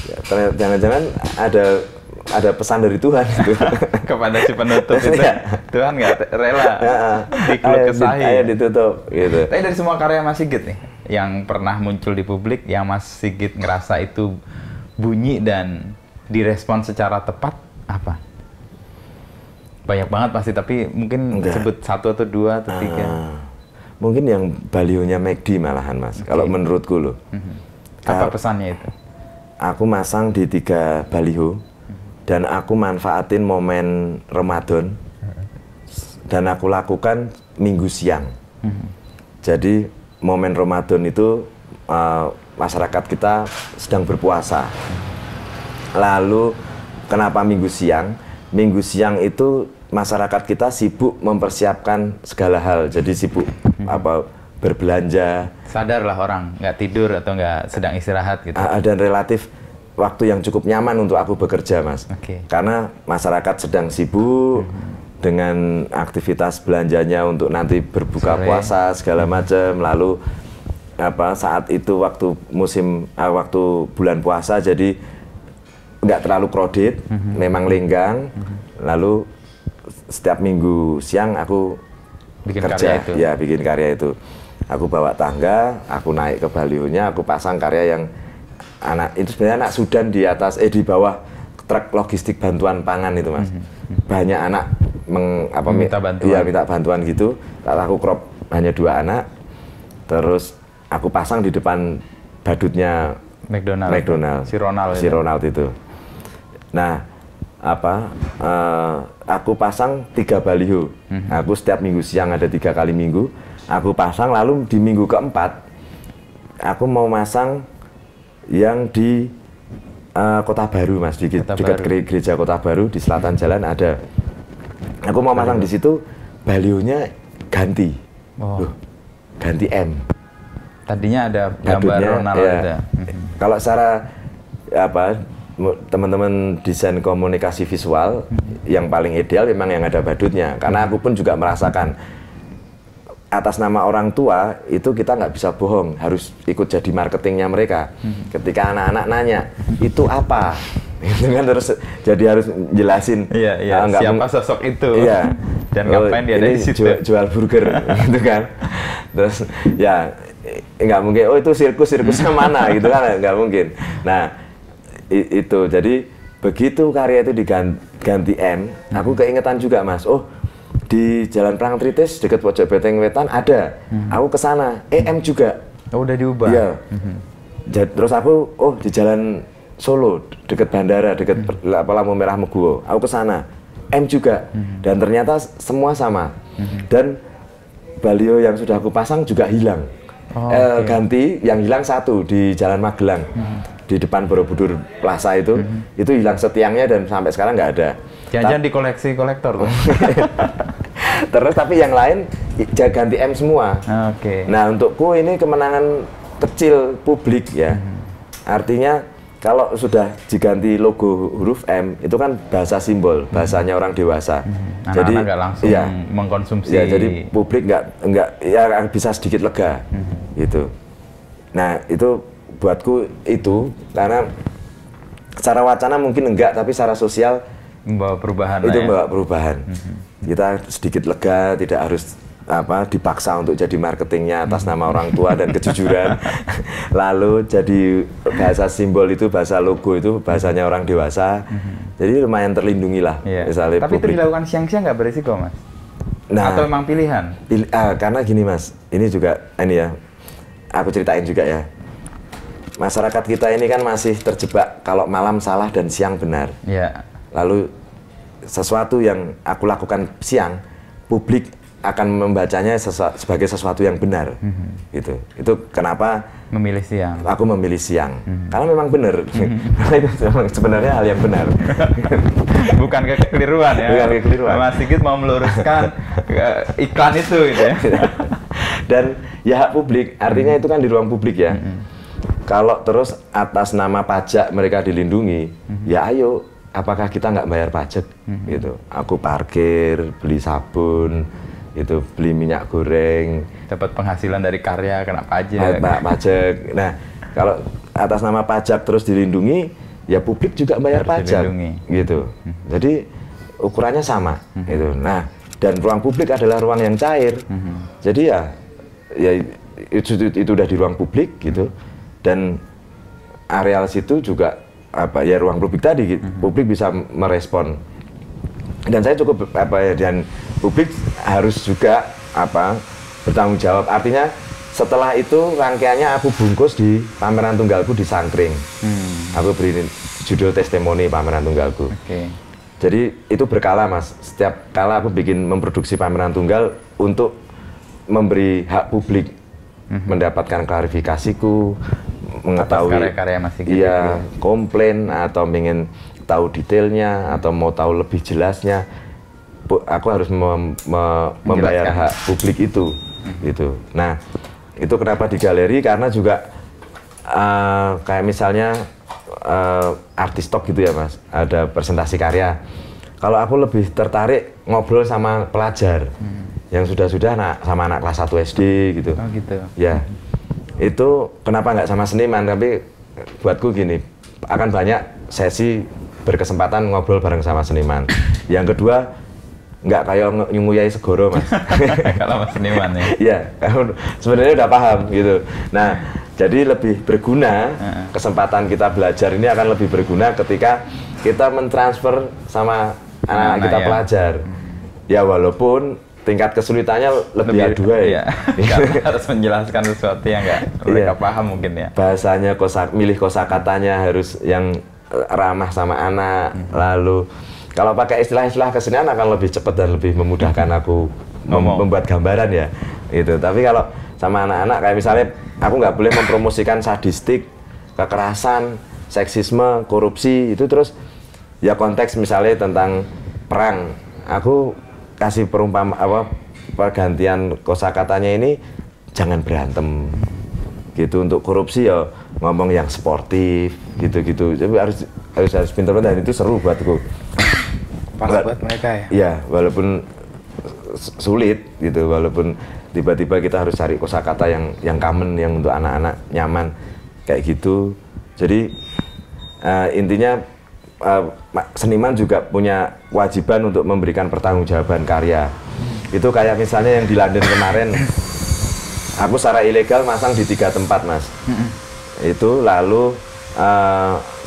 Ya, jangan-jangan ada pesan dari Tuhan gitu. Kepada si penutup itu. Tuhan nggak rela dikeluh kesahin. Ayo ditutup gitu. Tapi dari semua karya Mas Sigit nih yang pernah muncul di publik, yang Mas Sigit ngerasa itu bunyi dan direspon secara tepat apa? Banyak banget pasti, tapi mungkin sebut 1 atau 2 atau 3. Mungkin yang balionya McD malahan mas, kalau menurutku loh. Apa pesannya itu? Aku masang di 3 baliho, dan aku manfaatin momen Ramadan, dan aku lakukan minggu siang. Jadi momen Ramadan itu masyarakat kita sedang berpuasa. Lalu kenapa minggu siang? Minggu siang itu masyarakat kita sibuk mempersiapkan segala hal. Jadi sibuk berbelanja. Sadarlah orang nggak tidur atau nggak sedang istirahat gitu. Dan relatif waktu yang cukup nyaman untuk aku bekerja mas. Karena masyarakat sedang sibuk dengan aktivitas belanjanya untuk nanti berbuka puasa segala macam. Lalu saat itu waktu waktu bulan puasa, jadi nggak terlalu crowded, memang lenggang. Lalu setiap minggu siang aku kerja, bikin karya itu. Aku bawa tangga, aku naik ke balihonya, aku pasang karya yang itu sebenarnya anak Sudan di atas, di bawah truk logistik bantuan pangan itu mas. Banyak anak minta bantuan. Iya, minta bantuan gitu. Aku crop hanya 2 anak, terus aku pasang di depan badutnya McDonald. Si Ronald itu. Nah, aku pasang 3 baliho. Aku setiap minggu siang ada 3 kali minggu. Aku pasang, lalu di minggu keempat aku mau masang yang di Kota Baru mas, di dekat gereja Kota Baru di selatan jalan ada. Aku mau masang di situ, balihonya ganti. Loh, ganti M. Tadinya ada gambar Ronald ya. Kalau secara apa teman-teman desain komunikasi visual yang paling ideal memang yang ada badutnya, karena aku pun juga merasakan atas nama orang tua itu kita nggak bisa bohong, harus ikut jadi marketingnya mereka. Ketika anak-anak nanya itu apa, itu kan terus jadi harus jelasin siapa sosok itu, dan ngapain dia ada di situ, jual burger gitu kan. Terus ya nggak mungkin, oh itu sirkusnya mana gitu kan, nggak mungkin. Nah itu jadi begitu karya itu diganti M, aku keingetan juga Mas, oh di Jalan Perang Tritis dekat pojok Beteng Wetan ada, aku kesana, M juga. Oh, udah diubah. Iya. Terus aku, oh di Jalan Solo dekat bandara, dekat lampu merah Meguwo, aku kesana, M juga. Dan ternyata semua sama. Dan baliho yang sudah aku pasang juga hilang. Ganti, yang hilang satu di Jalan Magelang, di depan Borobudur Plaza itu hilang setiangnya dan sampai sekarang nggak ada. Jangan di koleksi kolektor tuh. Terus tapi yang lain ganti M semua. Nah untukku ini kemenangan kecil publik ya. Artinya kalau sudah diganti logo huruf M itu kan bahasa simbol, bahasanya orang dewasa. Jadi nggak langsung mengkonsumsi. Ya, jadi publik nggak ya bisa sedikit lega gitu. Nah itu buatku itu karena secara wacana mungkin enggak, tapi secara sosial membawa perubahan. Itu membawa perubahan. Kita sedikit lega, tidak harus dipaksa untuk jadi marketingnya atas nama orang tua dan kejujuran. Lalu jadi bahasa simbol itu, bahasa logo itu bahasanya orang dewasa. Jadi lumayan terlindungi lah. Misalnya tapi publik. Itu dilakukan siang-siang nggak berisiko Mas? Nah, atau memang pilihan? Karena gini Mas, ini juga aku ceritain juga ya. Masyarakat kita ini kan masih terjebak kalau malam salah dan siang benar. Lalu sesuatu yang aku lakukan siang, publik akan membacanya sebagai sesuatu yang benar. Gitu. Itu kenapa memilih siang. Aku memilih siang. Karena memang benar. Karena itu sebenarnya hal yang benar. Bukan kekeliruan ya. Bukan kekeliruan. Mas Sigit mau meluruskan iklan itu gitu ya. Dan ya hak publik, artinya itu kan di ruang publik ya. Kalau terus atas nama pajak mereka dilindungi, ya ayo, apakah kita nggak bayar pajak? Gitu. Aku parkir, beli sabun, itu beli minyak goreng, dapat penghasilan dari karya, kena pajak. Pajak. Nah, kalau atas nama pajak terus dilindungi, ya publik juga bayar pajak, gitu. Jadi ukurannya sama, gitu. Nah, dan ruang publik adalah ruang yang cair. Jadi ya itu udah di ruang publik, gitu. Dan areal situ juga ruang publik tadi, publik bisa merespon. Dan saya cukup dan publik harus juga bertanggung jawab. Artinya setelah itu rangkaiannya aku bungkus di pameran tunggalku di Sangkring. Aku beri judul testimoni pameran tunggalku. Jadi itu berkala Mas. Setiap kala aku memproduksi pameran tunggal untuk memberi hak publik mendapatkan klarifikasiku, mengetahui karya-karya Mas Sigit. Komplain atau ingin tahu detailnya atau mau tahu lebih jelasnya, aku harus membayar hak publik itu. Gitu. Nah, itu kenapa di galeri, karena juga kayak misalnya artis talk gitu ya Mas, ada presentasi karya. Kalau aku lebih tertarik ngobrol sama pelajar yang sudah sama anak kelas 1 SD gitu. Oh gitu. Ya, itu kenapa nggak sama seniman, tapi buatku gini, akan banyak sesi berkesempatan ngobrol bareng sama seniman. Yang kedua, nggak kayak Nguyai Segoro Mas. Kalau Mas seniman ya. Iya, sebenarnya udah paham gitu. Nah, jadi lebih berguna, kesempatan kita belajar ini akan lebih berguna ketika kita mentransfer sama anak kita pelajar. Ya walaupun tingkat kesulitannya lebih A2 ya. Karena harus menjelaskan sesuatu yang nggak mereka paham mungkin ya. Bahasanya, milih kosakatanya harus yang ramah sama anak. Lalu kalau pakai istilah-istilah kesenian akan lebih cepat dan lebih memudahkan aku membuat gambaran ya. Itu. Tapi kalau sama anak-anak kayak misalnya aku nggak boleh mempromosikan sadistik, kekerasan, seksisme, korupsi, itu terus ya konteks misalnya tentang perang. Aku kasih pergantian kosakatanya ini jangan berantem gitu. Untuk korupsi ya ngomong yang sportif gitu-gitu. Jadi harus pintar-pintar, dan itu seru buatku. Pas buat mereka ya? Iya, walaupun sulit gitu, walaupun tiba-tiba kita harus cari kosakata yang common, yang untuk anak-anak nyaman kayak gitu. Jadi intinya seniman juga punya kewajiban untuk memberikan pertanggungjawaban karya. Itu kayak misalnya yang di London kemarin, aku secara ilegal masang di 3 tempat, Mas. Itu lalu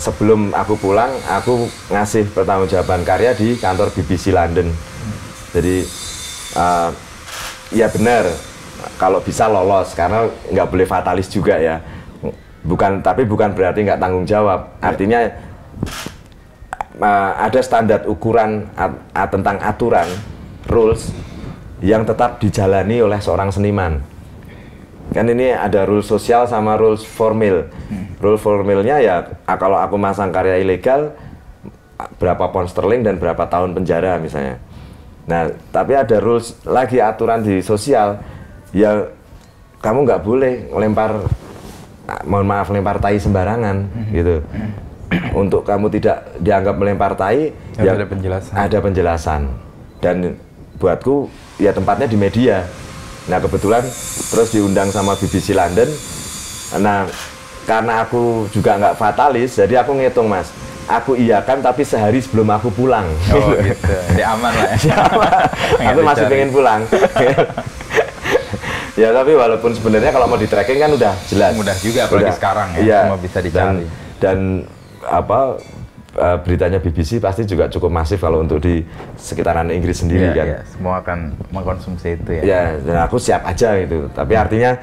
sebelum aku pulang, aku ngasih pertanggungjawaban karya di kantor BBC London. Jadi ya benar, kalau bisa lolos, karena nggak boleh fatalis juga ya. Tapi bukan berarti nggak tanggung jawab. Artinya ada standar ukuran tentang aturan, rules yang tetap dijalani oleh seorang seniman. Kan ini ada rules sosial sama rules formil. Rule formilnya ya kalau aku masang karya ilegal berapa pound sterling dan berapa tahun penjara misalnya. Nah, tapi ada rules lagi, aturan di sosial, ya kamu nggak boleh lempar, mohon maaf, lempar tai sembarangan gitu. Untuk kamu tidak dianggap melempar tai, ya ada penjelasan. Ada penjelasan. Dan buatku ya tempatnya di media. Nah, kebetulan terus diundang sama BBC London. Nah, karena aku juga nggak fatalis, jadi aku ngitung, Mas. Aku iyakan tapi sehari sebelum aku pulang. Oh gitu, jadi aman lah ya. Aku masih pengen pulang. Ya tapi walaupun sebenarnya kalau mau di tracking kan udah jelas. Mudah juga, apalagi sekarang ya, iya, semua bisa dicari. Dan apa, beritanya BBC pasti juga cukup masif kalau untuk di sekitaran Inggris sendiri kan. Iya, semua akan mengkonsumsi itu ya. Ya, dan aku siap aja gitu. Tapi artinya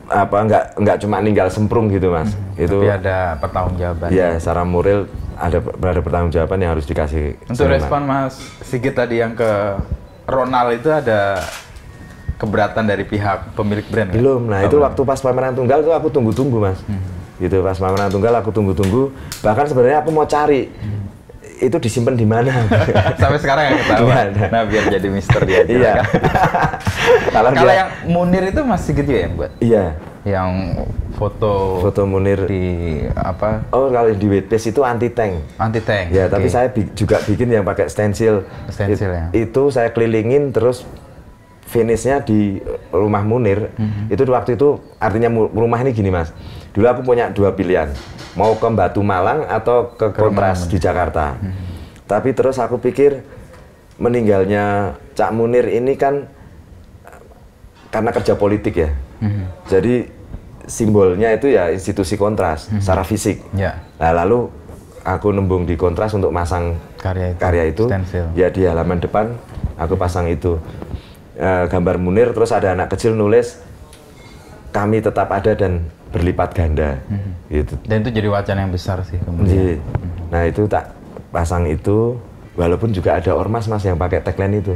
apa, nggak cuma ninggal semprung gitu, Mas. Itu tapi ada pertanggungjawaban. Ya, secara moral ada pertanggungjawaban yang harus dikasih. Untuk respon Mas Sigit tadi yang ke Ronald itu ada keberatan dari pihak pemilik brand? Belum. Nah, itu waktu pas pameran tunggal tuh aku tunggu-tunggu, Mas. Gitu, pas pameran tunggal aku tunggu-tunggu. Bahkan sebenarnya aku mau cari itu disimpan di mana. Sampai sekarang nggak ketahuan. Nah, biar jadi misteri aja. Iya. Kalau yang Munir itu masih gitu ya yang buat? Iya. Yang foto Munir di apa? Oh, kalau di Whitepage itu anti tank. Anti tank. Ya, tapi saya juga bikin yang pakai stensil. Stensil ya. Itu saya kelilingin terus finishnya di rumah Munir. Itu waktu itu artinya rumah ini gini, Mas. Dulu aku punya 2 pilihan. Mau ke Batu Malang atau ke Kontras di Jakarta. Tapi terus aku pikir meninggalnya Cak Munir ini kan karena kerja politik ya. Jadi simbolnya itu ya institusi Kontras secara fisik. Nah, lalu aku nembung di Kontras untuk masang karya itu. Ya di halaman depan aku pasang itu gambar Munir, terus ada anak kecil nulis kami tetap ada dan berlipat ganda. Gitu. Dan itu jadi wacana yang besar sih kemudian. Nah, itu tak pasang itu, walaupun juga ada ormas, Mas, yang pakai tagline itu.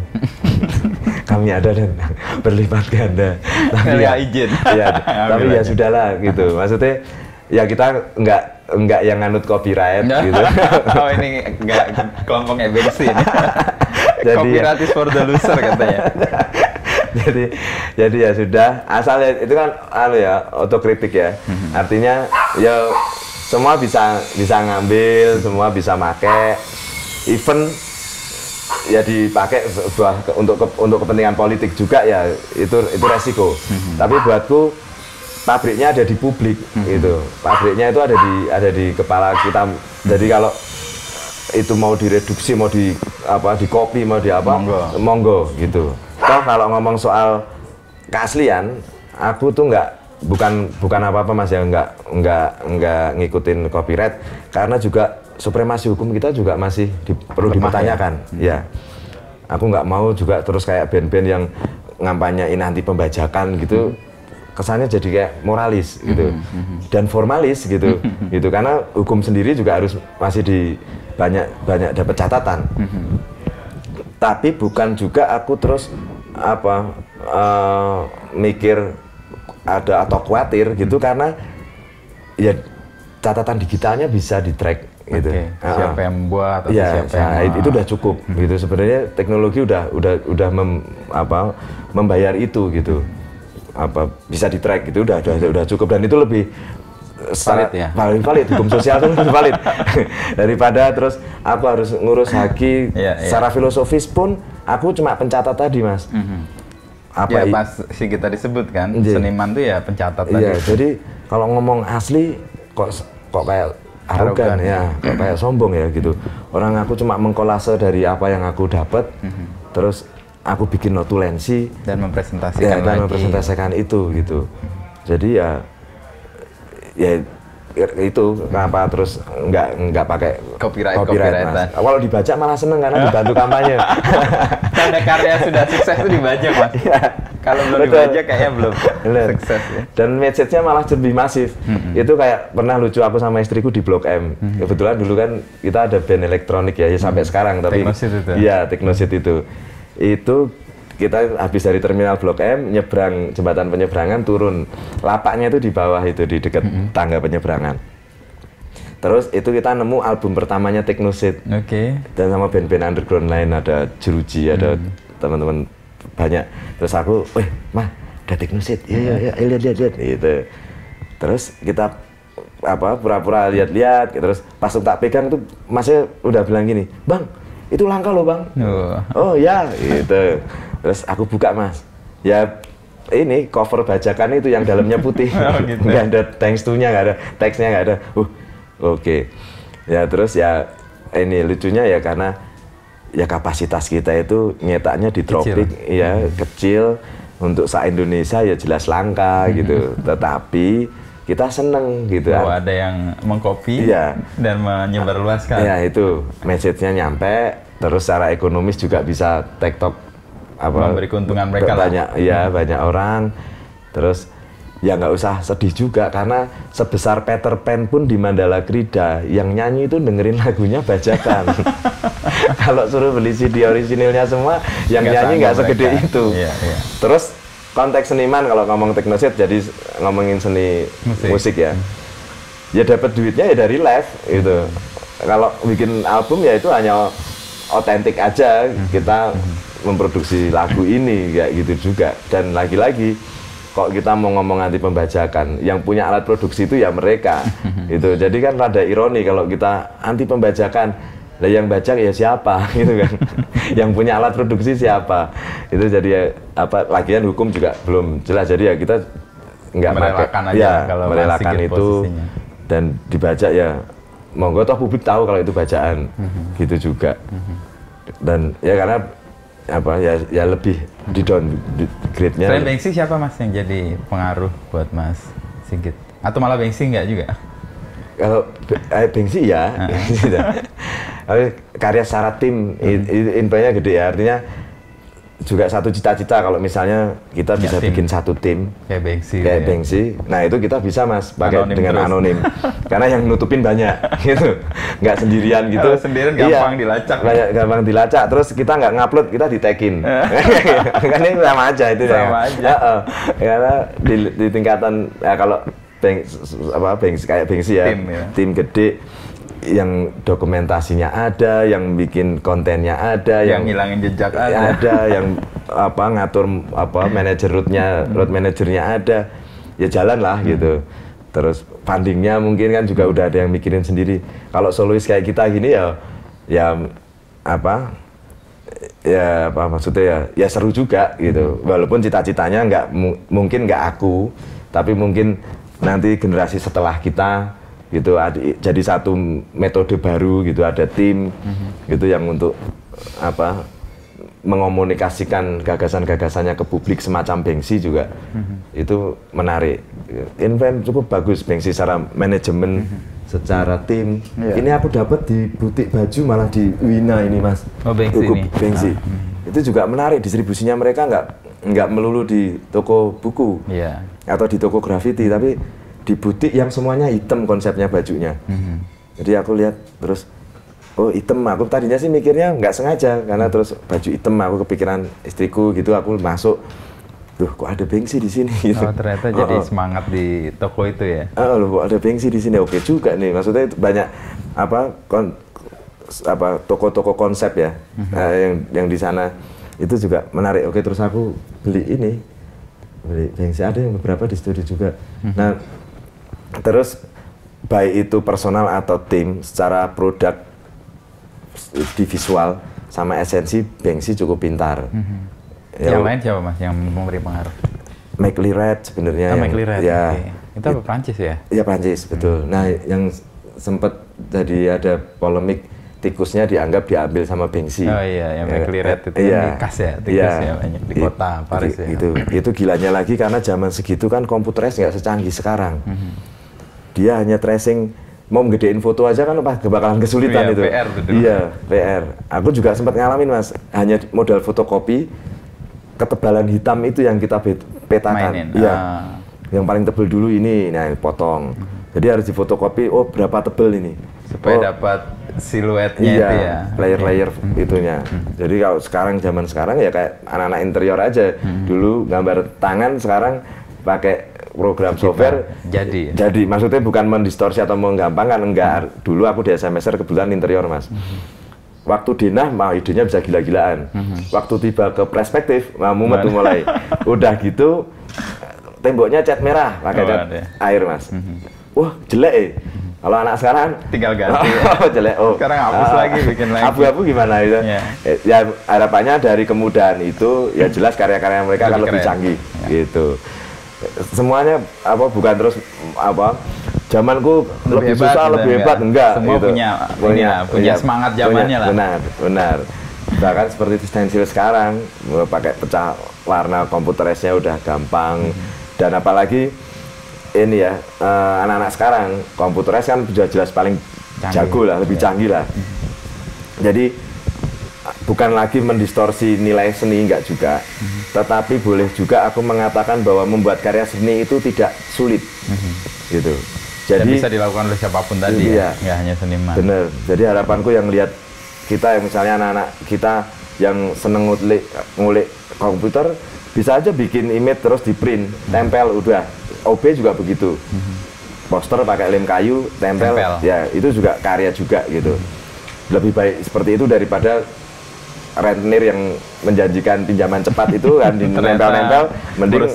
Kami ada dan berlipat ganda. Tapi ya izin. Ya, tapi ya sudahlah gitu. Maksudnya ya kita enggak yang nganut copyright gitu. Oh, ini enggak kelompoknya bensin. Jadi copyright is for the loser katanya. jadi ya sudah, asal itu kan ya otokritik ya. Artinya ya semua bisa ngambil, semua bisa make, even ya dipakai untuk kepentingan politik juga ya, itu resiko. Tapi buatku pabriknya ada di publik gitu. Pabriknya itu ada di kepala kita. Jadi kalau itu mau direduksi, mau di copy, mau di apa, monggo gitu. Toh kalau ngomong soal keaslian, aku tuh bukan apa-apa, Mas, ya nggak ngikutin copyright, karena juga supremasi hukum kita juga masih perlu dipertanyakan. Ya, aku nggak mau juga terus kayak band-band yang ngampanyain anti pembajakan gitu. Kesannya jadi kayak moralis gitu dan formalis gitu. Gitu, karena hukum sendiri juga harus masih banyak dapat catatan. Tapi bukan juga aku terus mikir ada atau khawatir gitu, karena ya catatan digitalnya bisa di track gitu. Siapa yang membuat atau ya, siapa yang itu udah cukup gitu. Sebenarnya teknologi udah membayar itu gitu. bisa di track gitu, udah cukup, dan itu lebih valid ya? Valid, hukum sosial itu lebih valid daripada terus aku harus ngurus haki. Secara filosofis pun aku cuma pencatat tadi, Mas. Ya pas sih kita disebut kan, seniman tuh ya pencatat tadi. Iya, jadi kalau ngomong asli kok kayak arogan ya, kok kayak sombong ya gitu. Orang aku cuma mengkolase dari apa yang aku dapat, terus aku bikin notulensi dan mempresentasikan itu gitu. Jadi ya itu kenapa terus nggak pakai copyright Mas. Kalau dibaca malah seneng karena dibantu kampanye. Tanda karya sudah sukses itu dibaca, Mas. Kalau belum dibaca kayaknya belum sukses ya. Dan message-nya malah lebih masif. Itu kayak pernah lucu, aku sama istriku di Blok M. Kebetulan dulu kan kita ada band elektronik ya sampai sekarang, tapi iya Teknosit itu kita habis dari terminal Blok M, nyebrang jembatan penyeberangan, turun lapaknya itu di bawah itu, di dekat tangga penyeberangan. Terus itu kita nemu album pertamanya Teknosit. Dan sama band-band underground lain, ada Jeruji, ada teman-teman banyak. Terus aku, mah ada Teknosit, ya lihat gitu. Terus kita pura-pura lihat-lihat, terus pas tak pegang tuh masnya udah bilang gini, "Bang, itu langka loh, Bang." Oh ya, gitu. Terus aku buka, Mas. Ya ini cover bajakan itu yang dalamnya putih. Gitu. Nggak ada thanks to-nya, nggak ada teksnya, nggak ada. Oke. Ya terus ya ini lucunya ya karena ya kapasitas kita itu nyetaknya di tropik, ya kecil. Untuk se-Indonesia ya jelas langka gitu. Tetapi kita seneng gitu. Bahwa ada yang mengcopy dan menyebarluaskan. Ya itu message-nya nyampe, terus secara ekonomis juga bisa TikTok memberi keuntungan mereka banyak orang. Terus ya nggak usah sedih juga karena sebesar Peter Pan pun di Mandala Krida yang nyanyi itu dengerin lagunya bajakan. Kalau suruh beli CD orisinilnya semua yang nyanyi nggak segede itu. Terus konteks seniman, kalau ngomong Teknosit jadi ngomongin seni musik ya. Ya dapat duitnya ya dari live gitu. Kalau bikin album ya itu hanya otentik aja, kita memproduksi lagu ini kayak gitu juga. Dan lagi-lagi kok kita mau ngomong anti pembajakan, yang punya alat produksi itu ya mereka. Gitu. Jadi kan rada ironi kalau kita anti pembajakan, lah yang bajak ya siapa gitu kan. Yang punya alat produksi siapa. Itu jadi ya, lagian hukum juga belum jelas. Jadi ya kita nggak merelakan aja kalau merelakan itu posisinya. Dan dibajak ya monggo toh publik tahu kalau itu bacaan. Gitu juga. Dan ya karena ya lebih di downgrade-nya. Selain Bengsi siapa, Mas, yang jadi pengaruh buat Mas Sigit? Atau malah Bengsi nggak juga? Kalau Bengsi ya, karya secara tim infonya gede ya, artinya juga satu cita-cita kalau misalnya kita bisa bikin satu tim kayak Bengsi. Nah itu kita bisa, Mas, pakai dengan anonim. Karena yang nutupin banyak gitu, nggak sendirian gitu. Kalau sendirian gampang dilacak. Gampang dilacak. Terus kita nggak ngupload, kita di-tagin. Kan ini sama aja itu. Sama aja. Karena di tingkatan ya kalau Bengsi kayak Bengsi ya, tim gede. Yang dokumentasinya ada, yang bikin kontennya ada, yang ngilangin jejak ada, yang ngatur manajer road manajernya ada, ya jalan lah gitu. Terus fundingnya mungkin kan juga udah ada yang mikirin sendiri. Kalau solois kayak kita gini maksudnya ya seru juga gitu. Walaupun cita-citanya mungkin nggak aku, tapi mungkin nanti generasi setelah kita gitu, jadi satu metode baru gitu, ada tim gitu yang untuk mengomunikasikan gagasan-gagasannya ke publik semacam Bengsi juga. Itu menarik. Invent cukup bagus Bengsi secara manajemen, secara tim. Ini aku dapat di butik baju malah di Wina ini, Mas. Bengsi. Itu juga menarik, distribusinya mereka nggak melulu di toko buku atau di toko graffiti, tapi di butik yang semuanya hitam konsepnya bajunya. Jadi aku lihat terus, oh hitam, aku tadinya sih mikirnya nggak sengaja karena terus baju hitam, aku kepikiran istriku gitu, aku masuk, kok ada Bengsi di sini gitu. Oh ternyata jadi semangat di toko itu ya. Kok ada Bengsi di sini, oke juga nih, maksudnya itu banyak toko-toko konsep ya, yang di sana itu juga menarik. Oke, terus aku beli ini Bengsi ada yang beberapa di studio juga. Nah, terus baik itu personal atau tim, secara produk di visual sama esensi, Bengsi cukup pintar. Yang lain siapa Mas yang memberi pengaruh? Mike Liret sebenarnya. Mike Liret, ya. Itu apa, Prancis ya? Iya Prancis, betul. Nah, yang sempat jadi ada polemik tikusnya dianggap diambil sama Bengsi. Oh iya, yang Mike Liret itu iya, khas ya, tikusnya banyak di kota Paris ya. Itu gilanya lagi karena zaman segitu kan komputeris nggak secanggih sekarang. Dia hanya tracing, mau ngedein foto aja kan bakalan kesulitan itu. PR betul. Iya, PR. Aku juga sempat ngalamin Mas, hanya modal fotokopi, ketebalan hitam itu yang kita petakan. Iya. Yang paling tebel dulu ini, nah potong. Jadi harus difotokopi, oh berapa tebel ini. Supaya dapat siluetnya iya, itu ya. Layer-layer itunya. Jadi kalau zaman sekarang ya kayak anak-anak interior aja. Dulu gambar tangan, sekarang pakai program software. Jadi maksudnya bukan mendistorsi atau menggampangkan, enggak. Dulu aku di SMSR kebetulan interior Mas. Waktu dinah, idenya bisa gila-gilaan. Waktu tiba ke perspektif, mumet tuh mulai. Udah gitu, temboknya cat merah, pakai cat air Mas. Wah jelek Kalau anak sekarang tinggal ganti. Jelek. Sekarang hapus lagi, bikin lagi. Abu-abu gimana itu? Ya harapannya dari kemudahan itu, ya jelas karya-karya mereka akan lebih canggih, gitu. Semuanya bukan terus zamanku lebih susah, lebih hebat, enggak. Semua gitu. punya semangat zamannya lah. Benar. Bahkan seperti stensil sekarang, pakai pecah warna komputerisnya udah gampang, dan apalagi ini ya, anak-anak sekarang komputeris kan sudah jelas paling jago lah, lebih canggih lah. Jadi bukan lagi mendistorsi nilai seni, enggak juga, tetapi boleh juga aku mengatakan bahwa membuat karya seni itu tidak sulit, gitu. Jadi bisa dilakukan oleh siapapun tadi, ya, nggak hanya seniman. Bener. Jadi harapanku yang lihat kita, yang misalnya anak-anak kita yang seneng ngulik komputer, bisa aja bikin image terus di print, tempel udah. OB juga begitu, poster pakai lem kayu, tempel, ya itu juga karya juga gitu. Lebih baik seperti itu daripada rentenir yang menjanjikan pinjaman cepat itu kan nempel-nempel, mending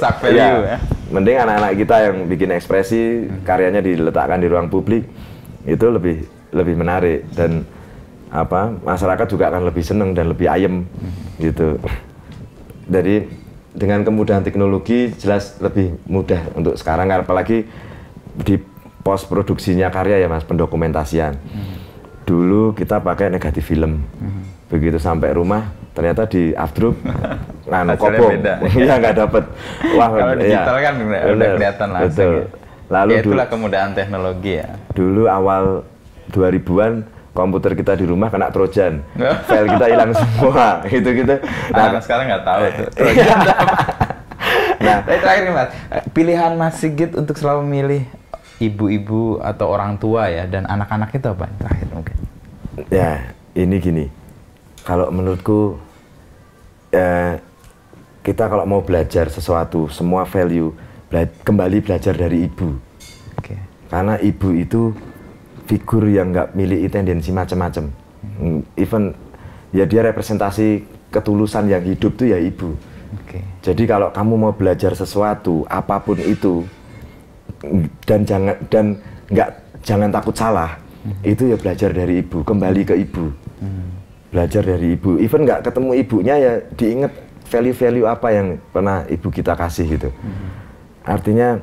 mending anak-anak kita yang bikin ekspresi, karyanya diletakkan di ruang publik, itu lebih menarik, dan masyarakat juga akan lebih seneng dan lebih ayem gitu. Jadi dengan kemudahan teknologi jelas lebih mudah untuk sekarang, apalagi di pos produksinya karya ya Mas, pendokumentasian. Dulu kita pakai negatif film, begitu sampai rumah ternyata di afdruk kopong, ya nggak dapet. Wah, kalau digital kan udah kelihatan langsung. Ya. Lalu ya, itulah kemudahan teknologi ya. Dulu awal 2000-an komputer kita di rumah kena trojan, file kita hilang semua, gitu-gitu. Nah, sekarang nggak tahu tuh trojan apa. Nah, terakhir nih Mas, pilihan Mas Sigit untuk selalu memilih ibu-ibu atau orang tua ya, dan anak-anak itu apa? Terakhir mungkin. Ya, ini gini, kalau menurutku kita kalau mau belajar sesuatu, semua value kembali belajar dari ibu. Karena ibu itu figur yang nggak miliki tendensi macam-macam. Even ya dia representasi ketulusan yang hidup tuh ya ibu. Jadi kalau kamu mau belajar sesuatu apapun itu, dan jangan takut salah, itu ya belajar dari ibu, kembali ke ibu. Belajar dari ibu. Even nggak ketemu ibunya ya diingat value-value apa yang pernah ibu kita kasih gitu. Artinya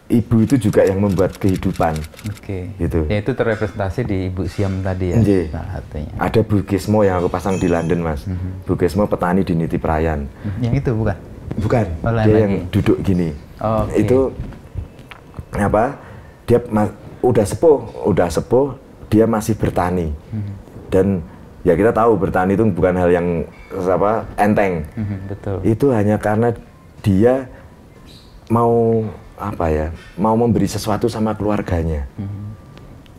ibu itu juga yang membuat kehidupan. Gitu. Ya itu terrepresentasi di Ibu Siam tadi ya. Ada Bu Gesmo yang aku pasang di London Mas. Bu Gesmo petani di Niti Prayan. Yang itu bukan? Bukan. Dia yang duduk gini. Itu dia udah sepuh, dia masih bertani. Dan ya kita tahu bertani itu bukan hal yang enteng. Betul. Itu hanya karena dia mau memberi sesuatu sama keluarganya.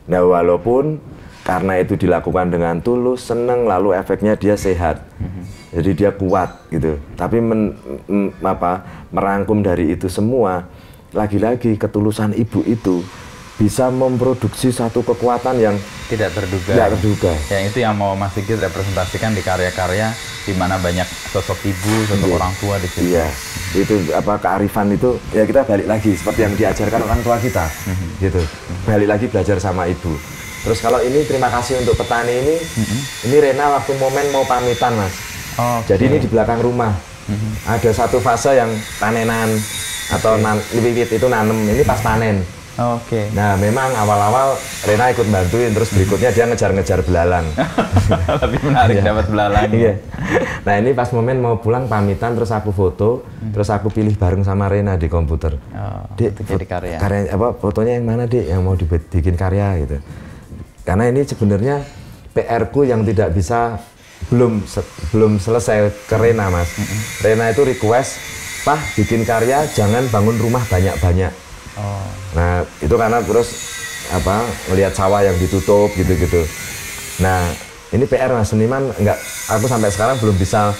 Nah, walaupun karena itu dilakukan dengan tulus, seneng, lalu efeknya dia sehat. Jadi dia kuat gitu. Tapi merangkum dari itu semua, lagi-lagi ketulusan ibu itu bisa memproduksi satu kekuatan yang tidak terduga. Tidak terduga. Ya itu yang mau Mas Sigit representasikan di karya-karya di mana banyak sosok ibu, sosok orang tua di situ. Iya, itu apa kearifan itu ya kita balik lagi seperti yang diajarkan orang tua kita, gitu. Balik lagi belajar sama ibu. Terus kalau ini terima kasih untuk petani ini Rena waktu momen mau pamitan Mas. Jadi ini di belakang rumah. Ada satu fase yang panenan atau bibit itu nanem, ini pas panen. Nah memang awal-awal Rena ikut bantuin, terus berikutnya dia ngejar-ngejar belalang. Lebih menarik dapat belalang. Iya. Nah ini pas momen mau pulang pamitan, terus aku foto, terus aku pilih bareng sama Rena di komputer. Dik, jadi karya apa fotonya yang mana Dik, yang mau dibikin karya gitu. Karena ini sebenarnya PR-ku yang tidak bisa belum selesai ke Rena Mas. Rena itu request, Pak bikin karya jangan bangun rumah banyak-banyak. Nah itu karena terus apa melihat sawah yang ditutup gitu-gitu. Nah ini PR Mas, seniman enggak, aku sampai sekarang belum bisa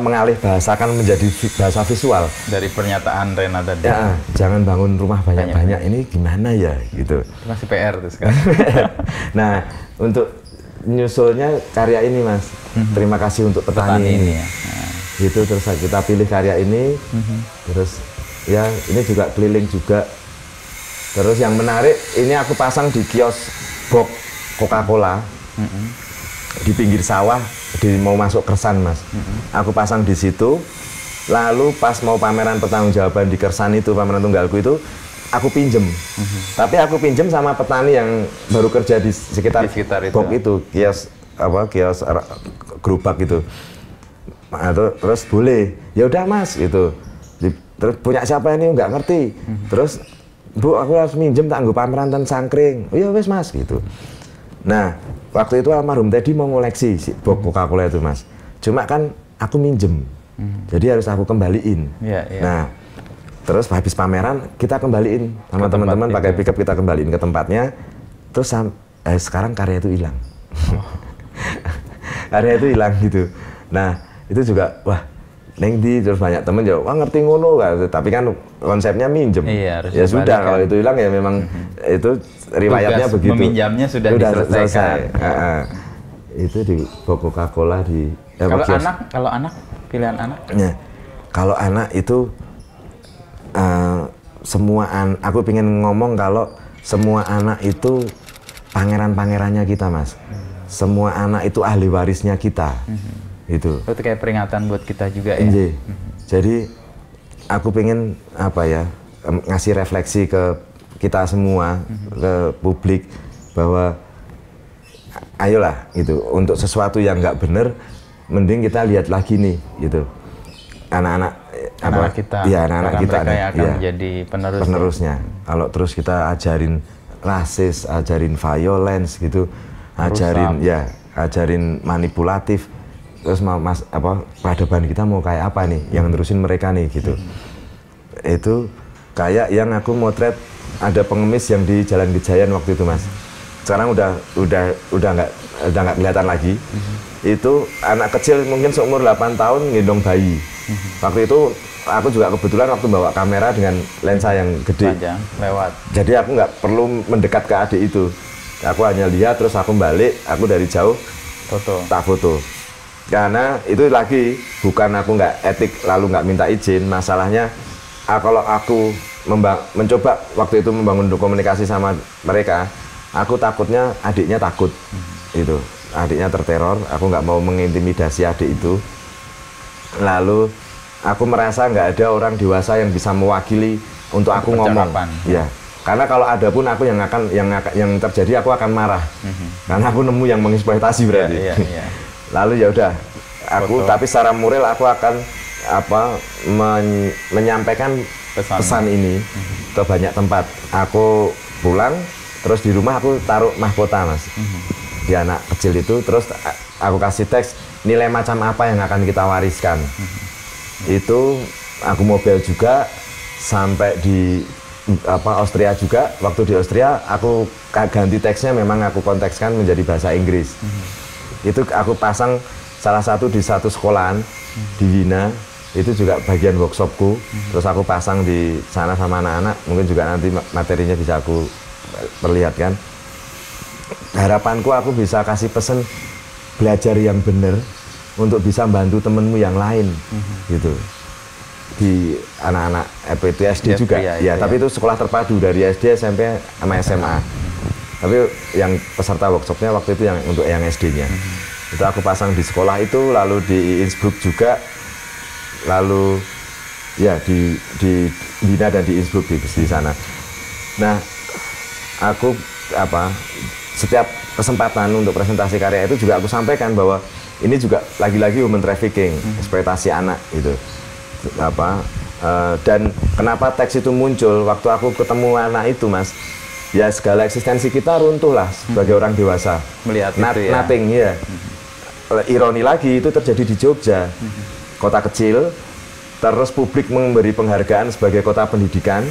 mengalih bahasakan menjadi bahasa visual dari pernyataan Rena tadi. Ya, jangan bangun rumah banyak-banyak, ini gimana ya gitu. Masih PR tuh sekarang. Nah untuk nyusulnya karya ini Mas, terima kasih untuk petani ini. Gitu, terus kita pilih karya ini, terus ya ini juga keliling juga. Terus yang menarik ini aku pasang di kios box Coca-Cola di pinggir sawah, mau masuk Kersan Mas. Aku pasang di situ. Lalu pas mau pameran pertanggungjawaban di Kersan itu, pameran tunggalku itu, aku pinjem. Tapi aku pinjem sama petani yang baru kerja di sekitar box itu, kios gerobak itu. Nah, terus boleh, ya udah Mas gitu. Terus punya siapa ini nggak ngerti. Terus Bu aku harus minjem tak nggo pameran ten Sangkring. Oh ya wes Mas gitu. Nah waktu itu almarhum Teddy mau ngoleksi si box Coca-Cola itu Mas. Cuma kan aku minjem, jadi harus aku kembaliin. Nah terus habis pameran kita kembaliin sama teman-teman pakai pickup, kita kembaliin ke tempatnya. Terus sekarang karya itu hilang. Karya itu hilang gitu. Nah itu juga wah neng di, terus banyak temen jawab wah ngerti ngono kan, tapi kan konsepnya minjem. Ya sudah kalau itu hilang ya memang itu riwayatnya begitu. Meminjamnya sudah diselesaikan. Itu di Coca-Cola di kalau anak pilihan anak ya, kalau anak itu aku pengen ngomong kalau semua anak itu pangeran-pangerannya kita Mas. Semua anak itu ahli warisnya kita. Itu kayak peringatan buat kita juga ya. Jadi aku pengen apa ya, ngasih refleksi ke kita semua, ke publik bahwa ayolah gitu, untuk sesuatu yang nggak bener mending kita lihat lagi nih gitu. Anak-anak kita, ya anak-anak kita yang akan menjadi penerusnya. Kalau terus kita ajarin rasis, ajarin violence gitu, ajarin manipulatif, terus peradaban kita mau kayak apa nih yang nerusin mereka nih gitu. Itu kayak yang aku motret ada pengemis yang di Jalan Gejayan waktu itu Mas. Sekarang udah nggak kelihatan lagi. Itu anak kecil mungkin seumur 8 tahun gendong bayi. Waktu itu aku juga kebetulan waktu bawa kamera dengan lensa yang gede. Lewat. Jadi aku nggak perlu mendekat ke adik itu. Aku hanya lihat terus aku balik, aku dari jauh tak foto. Karena itu lagi bukan aku nggak etik lalu nggak minta izin, masalahnya kalau aku mencoba waktu itu membangun komunikasi sama mereka, aku takutnya adiknya takut. Itu adiknya terteror, aku nggak mau mengintimidasi adik itu. Lalu aku merasa nggak ada orang dewasa yang bisa mewakili untuk aku ngomong. Ya, karena kalau ada pun aku yang terjadi aku akan marah. Karena aku nemu yang mengeksploitasi berarti. Lalu ya udah, tapi secara moral aku akan menyampaikan pesan ini ke banyak tempat. Aku pulang, terus di rumah aku taruh mahkota Mas. Di anak kecil itu, terus aku kasih teks nilai macam apa yang akan kita wariskan. Itu aku mobil juga sampai di Austria juga. Waktu di Austria aku ganti teksnya, memang aku kontekskan menjadi bahasa Inggris. Itu aku pasang salah satu di satu sekolahan di Wina, itu juga bagian workshopku. Terus aku pasang di sana sama anak-anak, mungkin juga nanti materinya bisa aku perlihatkan. Harapanku aku bisa kasih pesan belajar yang benar untuk bisa bantu temenmu yang lain, gitu. Di anak-anak FPT SD juga, ya, tapi itu sekolah terpadu dari SD, SMP, sama SMA. Tapi yang peserta workshopnya waktu itu yang untuk yang SD-nya. Itu aku pasang di sekolah itu, lalu di Innsbruck juga, lalu ya di Wina dan di Innsbruck di sana. Nah, aku setiap kesempatan untuk presentasi karya itu juga aku sampaikan bahwa ini juga lagi-lagi human trafficking, eksploitasi anak gitu. Dan kenapa teks itu muncul waktu aku ketemu anak itu, Mas? Ya segala eksistensi kita runtuh lah sebagai orang dewasa. Melihat itu ya. Nothing, ya. Ironi lagi itu terjadi di Jogja, kota kecil, terus publik memberi penghargaan sebagai kota pendidikan,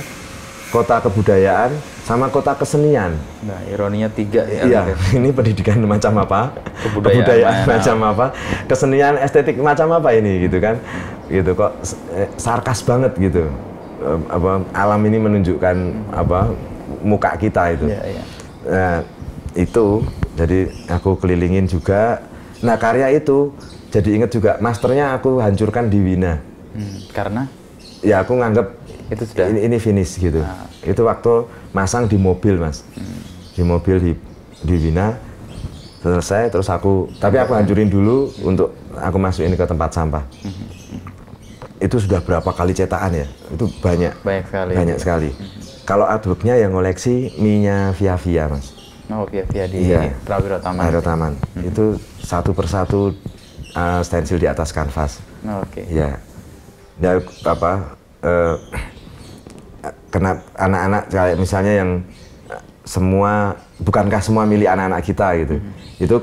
kota kebudayaan, sama kota kesenian. Nah, ironinya 3 ya. Iya, ini pendidikan macam apa, kebudayaan macam apa, kesenian estetik macam apa ini gitu kan, gitu kok sarkas banget gitu. Alam ini menunjukkan muka kita itu. Ya, ya. Nah, itu jadi aku kelilingin juga. Nah, karya itu jadi inget juga masternya aku hancurkan di Wina. Karena? Ya aku nganggap itu sudah ini finish gitu. Itu waktu masang di mobil, Mas. Di mobil di Wina. Selesai terus tapi aku hancurin dulu untuk aku masukin ke tempat sampah. Itu sudah berapa kali cetakan ya? Itu banyak sekali. Banyak sekali. Kalau artworknya yang koleksi Mie-nya Via, Mas. Oh, Via di Prawiro Taman. Prawiro Taman. Itu satu persatu stensil di atas kanvas. Ya. Ya kena anak-anak kayak misalnya yang bukankah semua milik anak-anak kita gitu. Itu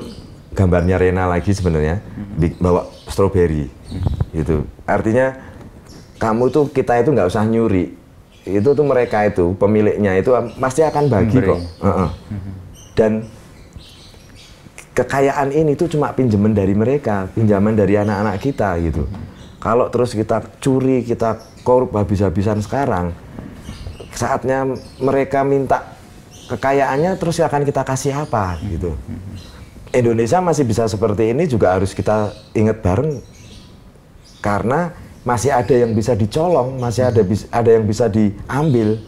gambarnya Rena lagi sebenarnya bawa stroberi. Gitu. Artinya kita itu nggak usah nyuri. Itu tuh mereka itu pemiliknya itu pasti akan bagi kok. Dan kekayaan ini tuh cuma pinjaman dari mereka, pinjaman dari anak-anak kita gitu. Kalau terus kita curi, kita korup habis-habisan sekarang, saatnya mereka minta kekayaannya terus akan kita kasih apa gitu. Indonesia masih bisa seperti ini juga harus kita ingat bareng, karena masih ada yang bisa dicolong, masih ada yang bisa diambil.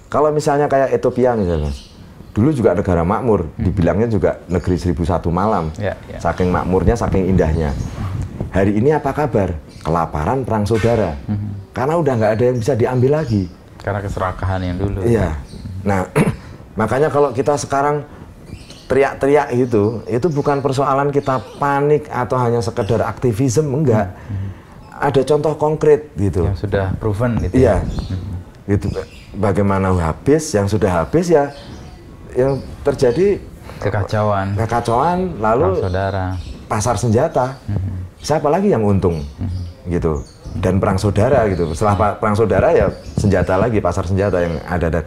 Kalau misalnya kayak Ethiopia misalnya, dulu juga negara makmur, dibilangnya juga negeri 1001 malam, saking makmurnya, saking indahnya. Hari ini apa kabar? Kelaparan, perang saudara, karena udah nggak ada yang bisa diambil lagi. Karena keserakahan yang dulu. Iya. Nah, makanya kalau kita sekarang teriak-teriak gitu, itu bukan persoalan kita panik atau hanya sekedar aktivisme, enggak. Ada contoh konkret gitu. Yang sudah proven gitu. Iya. Gitu. Bagaimana yang sudah habis ya, yang terjadi kekacauan, lalu saudara, pasar senjata. Siapa lagi yang untung? Gitu. Dan perang saudara gitu. Setelah perang saudara ya senjata lagi, pasar senjata yang ada, dan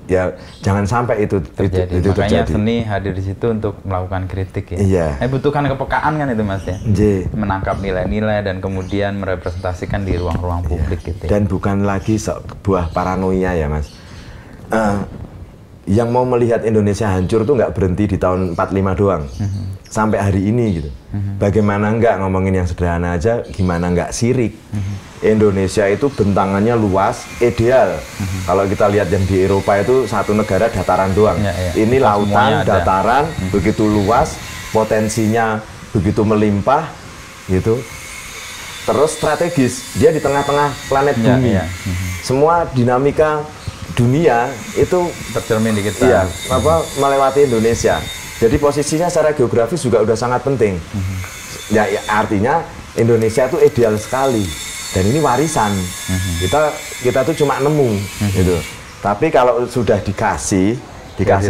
ya jangan sampai itu terjadi. Makanya seni hadir di situ untuk melakukan kritik ya. Iya. Butuhkan kepekaan kan itu, Mas ya. Menangkap nilai-nilai dan kemudian merepresentasikan di ruang-ruang publik gitu. Dan bukan lagi sebuah paranoia ya, Mas. Yang mau melihat Indonesia hancur tuh nggak berhenti di tahun 45 doang. Sampai hari ini gitu. Bagaimana nggak ngomongin yang sederhana aja, gimana nggak sirik. Indonesia itu bentangannya luas, ideal. Kalau kita lihat yang di Eropa itu satu negara dataran doang. Ini lautan, dataran, begitu luas, potensinya begitu melimpah, gitu. Terus strategis, dia di tengah-tengah planet bumi. Semua dinamika dunia itu tercermin di kita. Iya, melewati Indonesia. Jadi posisinya secara geografis juga udah sangat penting. Ya, artinya Indonesia itu ideal sekali. Dan ini warisan. Kita tuh cuma nemu gitu. Tapi kalau sudah dikasih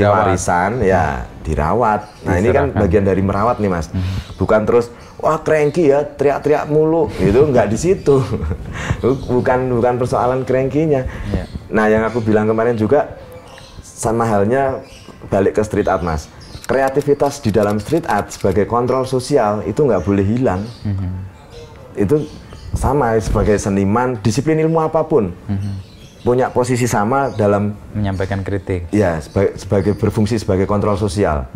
warisan ya dirawat. Nah, ini kan bagian dari merawat nih, Mas. Bukan terus wah cranky ya, teriak-teriak mulu. Itu nggak di situ. bukan persoalan cranky-nya. Nah, yang aku bilang kemarin juga sama halnya balik ke street art, Mas. Kreativitas di dalam street art sebagai kontrol sosial itu nggak boleh hilang. Itu sama sebagai seniman, disiplin ilmu apapun punya posisi sama dalam menyampaikan kritik. Ya, sebagai berfungsi sebagai kontrol sosial.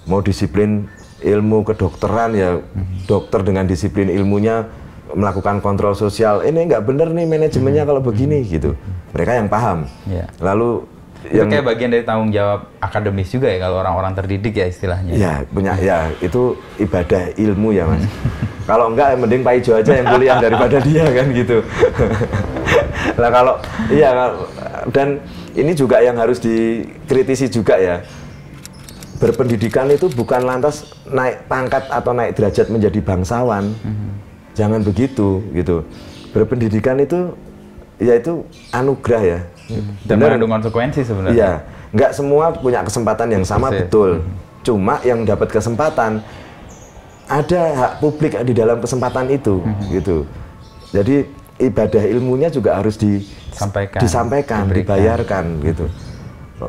Mau disiplin ilmu kedokteran ya, dokter dengan disiplin ilmunya melakukan kontrol sosial. Ini nggak bener nih manajemennya kalau begini gitu. Mereka yang paham. Lalu itu kayak bagian dari tanggung jawab akademis juga ya kalau orang-orang terdidik ya istilahnya. Ya punya ya itu ibadah ilmu ya Mas. Kalau enggak mending Pak Ijo aja yang kuliah daripada dia kan gitu. Nah kalau iya, dan ini juga yang harus dikritisi juga ya. Berpendidikan itu bukan lantas naik pangkat atau naik derajat menjadi bangsawan. Jangan begitu gitu. Berpendidikan itu ya itu anugerah ya. Dan mengandung konsekuensi sebenarnya. Iya, nggak semua punya kesempatan yang sama, betul. Cuma yang dapat kesempatan ada hak publik di dalam kesempatan itu, gitu. Jadi ibadah ilmunya juga harus disampaikan, dibayarkan, gitu.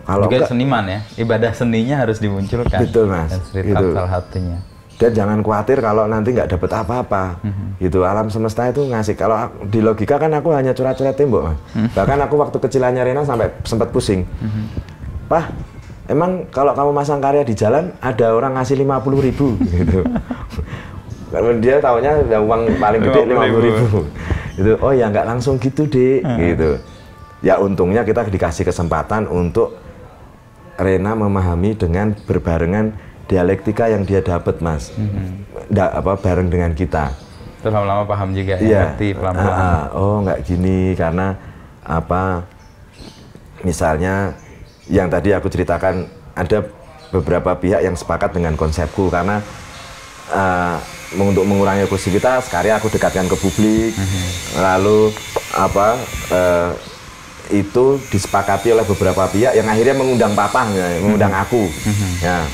Kalau juga seniman ya, ibadah seninya harus dimunculkan. Betul Mas. Gitu. Salah satunya. Dan jangan khawatir kalau nanti nggak dapat apa-apa, gitu. Alam semesta itu ngasih. Kalau di logika kan aku hanya coret-coret tembok, Mas. Bahkan aku waktu kecilannya Rena sampai sempat pusing. Pak, emang kalau kamu masang karya di jalan ada orang ngasih 50.000 gitu. Karena dia taunya uang paling gede 50.000. Gitu. Oh ya nggak langsung gitu deh, gitu. Ya untungnya kita dikasih kesempatan untuk Rena memahami dengan berbarengan dialektika yang dia dapat Mas, bareng dengan kita. Terus lama-lama paham juga, ngerti pelan-pelan. Oh nggak gini karena apa? Misalnya yang tadi aku ceritakan ada beberapa pihak yang sepakat dengan konsepku karena untuk mengurangi eksklusivitas karya aku dekatkan ke publik, lalu apa? Itu disepakati oleh beberapa pihak yang akhirnya mengundang papa, mengundang aku. Ya.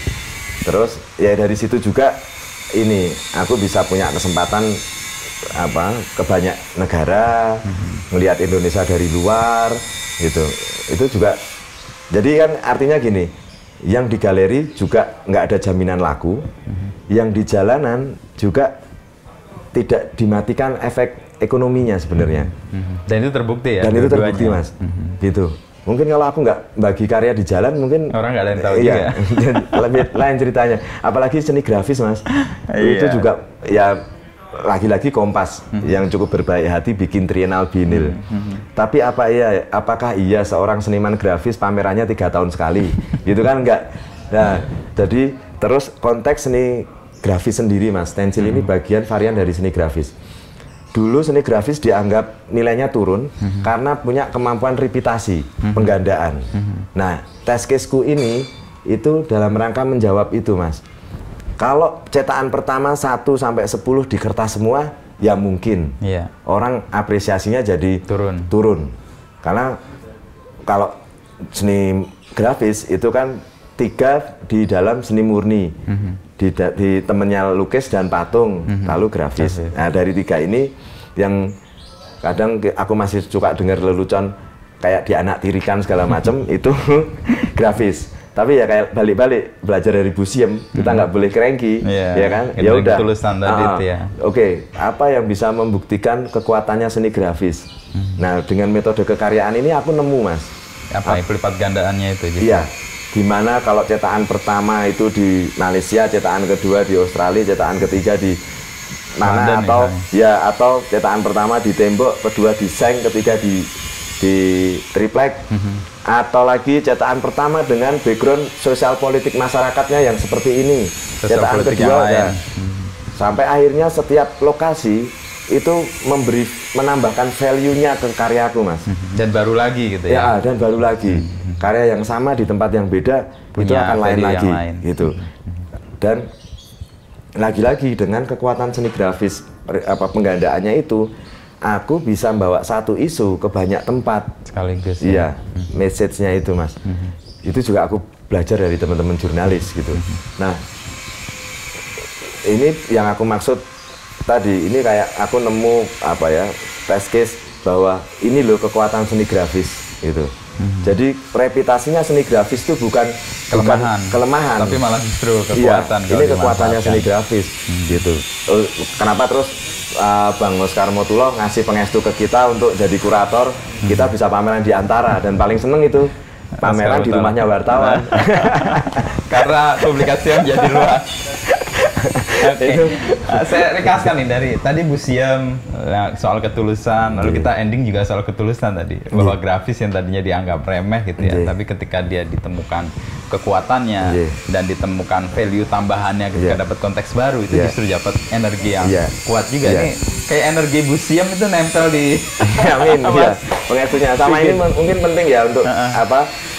Terus ya dari situ juga ini aku bisa punya kesempatan apa ke banyak negara, melihat Indonesia dari luar gitu. Itu juga jadi kan artinya gini, yang di galeri juga nggak ada jaminan laku, yang di jalanan juga tidak dimatikan efek ekonominya sebenarnya. Dan itu terbukti ya? Dan itu terbukti Mas, gitu. Mungkin kalau aku nggak bagi karya di jalan, mungkin orang nggak ada yang tahu juga. Lebih lain ceritanya. Apalagi seni grafis Mas, itu juga ya lagi-lagi Kompas yang cukup berbaik hati bikin Triennale Biennale. Tapi apakah iya seorang seniman grafis pamerannya 3 tahun sekali? Gitu kan enggak. Nah, jadi terus konteks seni grafis sendiri Mas, stensil ini bagian varian dari seni grafis. Dulu seni grafis dianggap nilainya turun karena punya kemampuan repitasi, penggandaan. Nah, test caseku ini itu dalam rangka menjawab itu Mas. Kalau cetakan pertama 1 sampai 10 di kertas semua, ya mungkin orang apresiasinya jadi turun. Karena kalau seni grafis itu kan 3 di dalam seni murni. Di temennya lukis dan patung, lalu grafis. Nah dari 3 ini yang kadang aku masih suka dengar lelucon kayak di anak tirikan segala macam itu grafis. Tapi ya kayak balik-balik belajar dari Busiem, kita nggak boleh kerengki, ya kan? Ya udah. Oke, apa yang bisa membuktikan kekuatannya seni grafis? Nah dengan metode kekaryaan ini aku nemu Mas. Apa pelipat gandaannya itu? Iya. Gimana kalau cetakan pertama itu di Malaysia, cetakan kedua di Australia, cetakan ketiga di mana London, atau cetakan pertama di tembok, kedua di seng, ketiga di triplek, atau lagi cetakan pertama dengan background sosial politik masyarakatnya yang seperti ini, cetakan kedua sampai akhirnya setiap lokasi itu menambahkan value-nya ke karyaku Mas. Dan baru lagi gitu ya? Ya, dan baru lagi. Karya yang sama di tempat yang beda itu akan lain lagi gitu. Dan lagi-lagi dengan kekuatan seni grafis penggandaannya itu aku bisa membawa satu isu ke banyak tempat sekaligus. Iya, message-nya itu Mas. Itu juga aku belajar dari teman-teman jurnalis gitu. Nah, ini yang aku maksud tadi, ini kayak aku nemu test case bahwa ini loh kekuatan seni grafis gitu. Jadi reputasinya seni grafis itu bukan kelemahan, tapi malah justru kekuatan. Iya, ini kekuatannya seni grafis gitu. Kenapa terus Bang Oscar Motulo ngasih pengestu ke kita untuk jadi kurator, kita bisa pameran di Antara dan paling seneng itu pameran di rumahnya wartawan. Karena publikasinya jadi luas. Itu saya rekaskan nih dari tadi museum soal ketulusan, lalu kita ending juga soal ketulusan tadi, bahwa grafis yang tadinya dianggap remeh gitu ya, tapi ketika dia ditemukan kekuatannya dan ditemukan value tambahannya ketika dapat konteks baru, itu justru dapat energi yang kuat juga. Nih kayak energi museum itu nempel di amin pengestunya. Sama ini mungkin penting ya untuk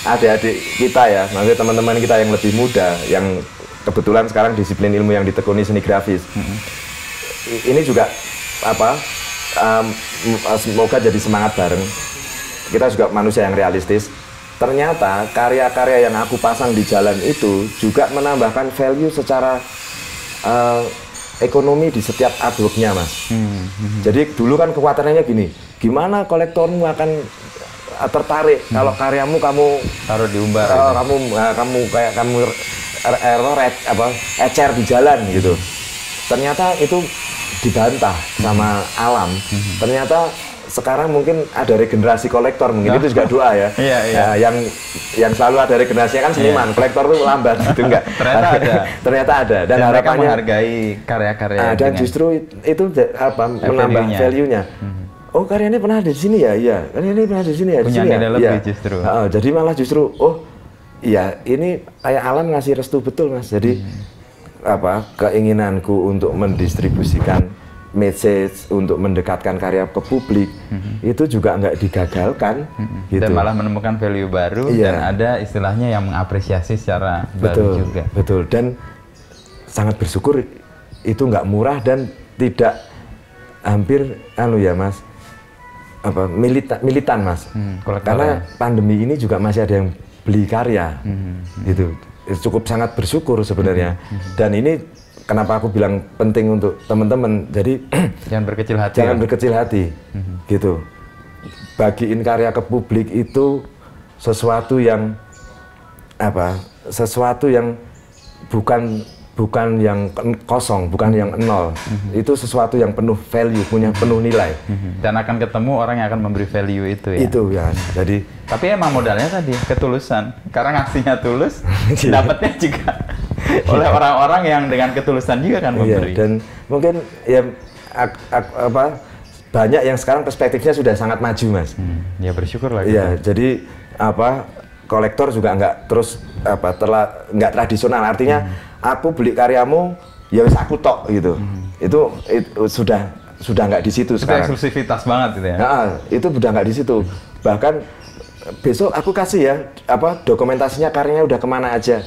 adik-adik kita ya, maksudnya teman-teman kita yang lebih muda, yang kebetulan sekarang disiplin ilmu yang ditekuni seni grafis. Ini juga semoga jadi semangat bareng. Kita juga manusia yang realistis. Ternyata karya-karya yang aku pasang di jalan itu juga menambahkan value secara ekonomi di setiap artworknya, Mas. Jadi dulu kan kekuatannya gini, gimana kolektormu akan tertarik kalau karyamu kamu taruh di umbar, kamu ecer di jalan gitu. Ternyata itu dibantah sama alam. Ternyata sekarang mungkin ada regenerasi kolektor, mungkin itu juga doa ya. Yang selalu ada regenerasinya kan seniman, kolektor tuh lambat gitu enggak. Ternyata ada dan harapannya menghargai karya-karya dan justru itu menambah value-nya. Oh, karya ini pernah ada di sini ya, iya. Karya ini pernah ada di sini ya, di sini ya. Lebih justru. Jadi malah justru iya, ini kayak alam ngasih restu betul, Mas. Jadi keinginanku untuk mendistribusikan message, untuk mendekatkan karya ke publik, itu juga nggak digagalkan. Gitu. Dan malah menemukan value baru dan ada istilahnya yang mengapresiasi secara baru juga. Betul, dan sangat bersyukur itu nggak murah dan tidak hampir ya, Mas, militan, Mas. Karena pandemi ini juga masih ada yang beli karya, gitu. Cukup sangat bersyukur sebenarnya. Dan ini kenapa aku bilang penting untuk teman-teman. Jadi jangan berkecil hati. Jangan berkecil hati, gitu. Bagiin karya ke publik itu sesuatu yang sesuatu yang bukan yang kosong, bukan yang nol. Itu sesuatu yang penuh value, punya penuh nilai. Dan akan ketemu orang yang akan memberi value itu ya. Itu ya. Jadi tapi emang modalnya tadi ketulusan. Karena ngasihnya tulus, dapatnya juga oleh orang-orang yang dengan ketulusan juga kan memberi. Dan mungkin ya banyak yang sekarang perspektifnya sudah sangat maju, Mas. Ya bersyukur lah. Iya, jadi kolektor juga nggak terus nggak tradisional. Artinya aku beli karyamu, ya wis aku tok gitu. Itu sudah nggak di situ sekarang. Itu eksklusivitas banget gitu ya. Itu udah nggak di situ. Bahkan besok aku kasih ya dokumentasinya karyanya udah kemana aja.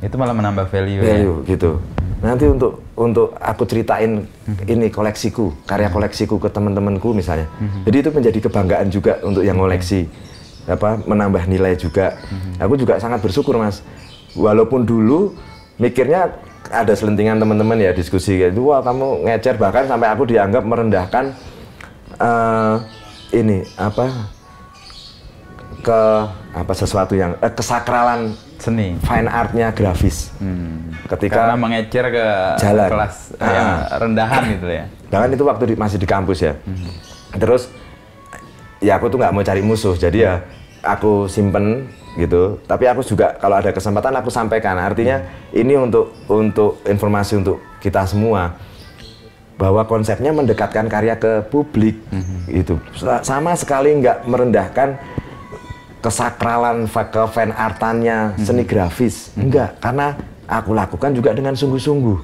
Itu malah menambah value ya. Gitu. Nanti untuk aku ceritain ini koleksiku, karya koleksiku ke teman-temanku misalnya. Jadi itu menjadi kebanggaan juga untuk yang koleksi. Menambah nilai juga. Aku juga sangat bersyukur, Mas. Walaupun dulu mikirnya ada selentingan teman-teman ya diskusi gitu, wah kamu ngecer, bahkan sampai aku dianggap merendahkan sesuatu yang kesakralan seni, fine artnya grafis. Ketika karena mengecer ke jalan, kelas yang rendahan gitu ya. Bahkan itu waktu masih di kampus ya. Terus ya aku tuh nggak mau cari musuh, jadi ya aku simpen gitu. Tapi aku juga kalau ada kesempatan aku sampaikan. Artinya ini untuk informasi untuk kita semua, bahwa konsepnya mendekatkan karya ke publik. Itu sama sekali nggak merendahkan kesakralan ke fan artannya seni grafis. Enggak, karena aku lakukan juga dengan sungguh-sungguh.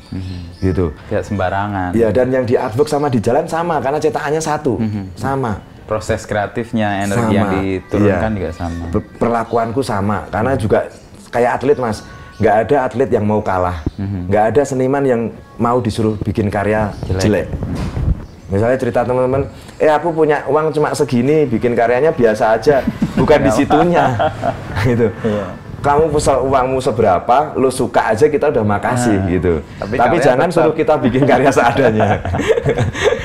Gitu. Tidak sembarangan. Ya, dan yang di artwork sama di jalan sama, karena cetakannya satu. Sama. Proses kreatifnya, energi yang diturunkan juga sama. Perlakuanku sama, karena juga kayak atlet, Mas. Nggak ada atlet yang mau kalah. Nggak ada seniman yang mau disuruh bikin karya jelek. Misalnya cerita teman-teman, aku punya uang cuma segini, bikin karyanya biasa aja, bukan di situnya, gitu. Kamu pesel uangmu seberapa, lu suka aja kita udah makasih, gitu. Tapi jangan suruh kita bikin karya seadanya.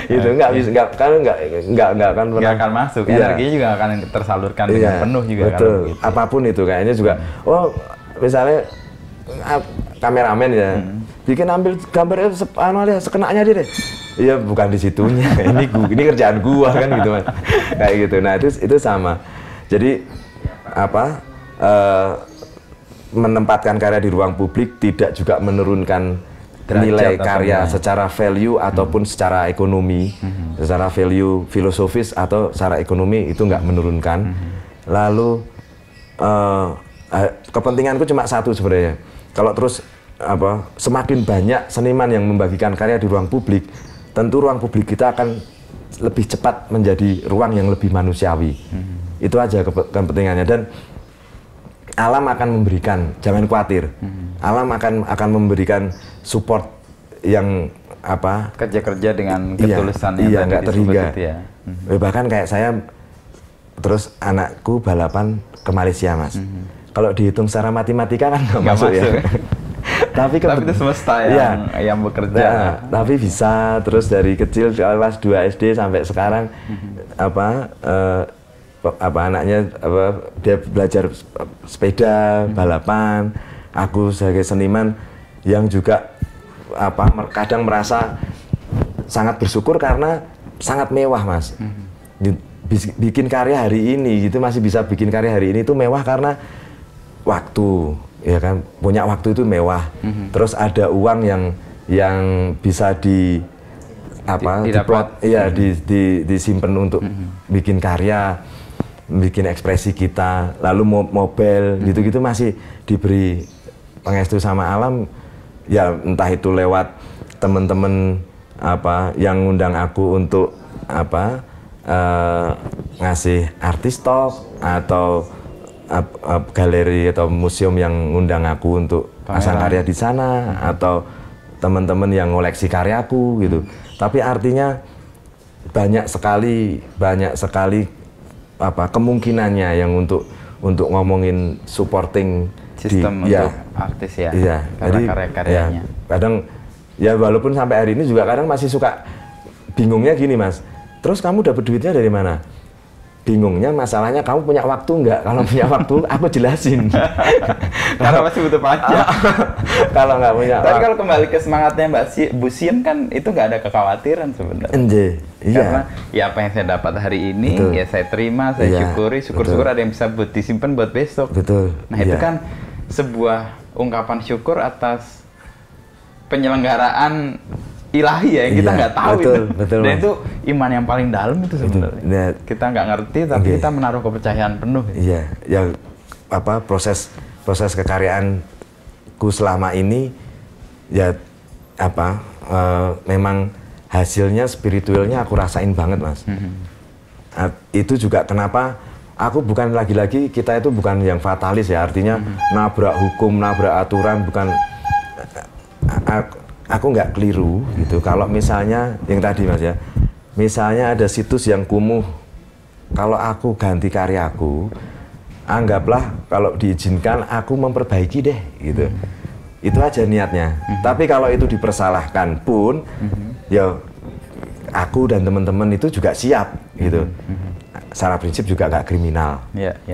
Itu nggak bisa, nggak akan masuk. Energinya juga akan tersalurkan dengan penuh juga. Betul. Kalau gitu. Apapun itu kayaknya juga. Misalnya kameramen ya. bikin ambil gambar sekenanya dia deh. Iya bukan di situnya, ini kerjaan gua kan gitu Mas. Kayak gitu. Nah itu sama. Jadi apa menempatkan karya di ruang publik tidak juga menurunkan nilai karya secara value ataupun secara ekonomi, secara value filosofis atau secara ekonomi itu nggak menurunkan. Lalu kepentinganku cuma satu sebenarnya. Kalau terus semakin banyak seniman yang membagikan karya di ruang publik, tentu ruang publik kita akan lebih cepat menjadi ruang yang lebih manusiawi. Itu aja kepentingannya. Dan alam akan memberikan, jangan khawatir. Alam akan memberikan support yang kerja dengan ketulusan yang nggak terhingga. Ya. Bahkan kayak saya terus anakku balapan ke Malaysia Mas. Kalau dihitung secara matematika kan nggak masuk ya. Tapi itu semesta yang bekerja. Ya, tapi bisa terus dari kecil kelas 2 SD sampai sekarang anaknya dia belajar sepeda, balapan. Aku sebagai seniman yang juga kadang merasa sangat bersyukur karena sangat mewah Mas. Bikin karya hari ini gitu, masih bisa bikin karya hari ini itu mewah karena waktu, ya kan, punya waktu itu mewah. Terus ada uang yang bisa disimpan untuk bikin karya, bikin ekspresi kita. Lalu mobil gitu-gitu masih diberi pengestu sama alam. Ya entah itu lewat teman-teman yang ngundang aku untuk ngasih artis talk atau galeri atau museum yang ngundang aku untuk pasang karya di sana, atau teman-teman yang ngoleksi karyaku gitu. Tapi artinya banyak sekali kemungkinannya yang untuk ngomongin supporting sistem untuk artis ya. Iya, karena karya-karyanya. Ya, kadang ya walaupun sampai hari ini juga kadang masih suka bingungnya gini Mas. Terus kamu dapat duitnya dari mana? Bingungnya masalahnya kamu punya waktu nggak? Kalau punya waktu aku jelasin. Karena masih butuh pajak. Kalau nggak punya. Tapi kalau kembali ke semangatnya Bu Sien kan itu nggak ada kekhawatiran sebenarnya. Iya. Karena ya apa yang saya dapat hari ini ya saya terima, saya syukuri. Syukur-syukur ada yang bisa buat disimpan buat besok. Betul. Nah itu kan sebuah ungkapan syukur atas penyelenggaraan ilahi ya, yang kita nggak tahu betul, dan itu iman yang paling dalam itu sebenarnya. Kita nggak ngerti tapi kita menaruh kepercayaan penuh. Iya, ya proses kekaryaanku selama ini ya memang hasilnya spiritualnya aku rasain banget Mas. Itu juga kenapa aku bukan lagi-lagi kita itu bukan yang fatalis ya, artinya nabrak hukum, nabrak aturan, bukan. Aku nggak keliru gitu kalau misalnya yang tadi Mas ya, misalnya ada situs yang kumuh, kalau aku ganti karyaku, anggaplah kalau diizinkan aku memperbaiki deh gitu. Itu aja niatnya. Tapi kalau itu dipersalahkan pun ya aku dan teman-teman itu juga siap gitu. Secara prinsip juga nggak kriminal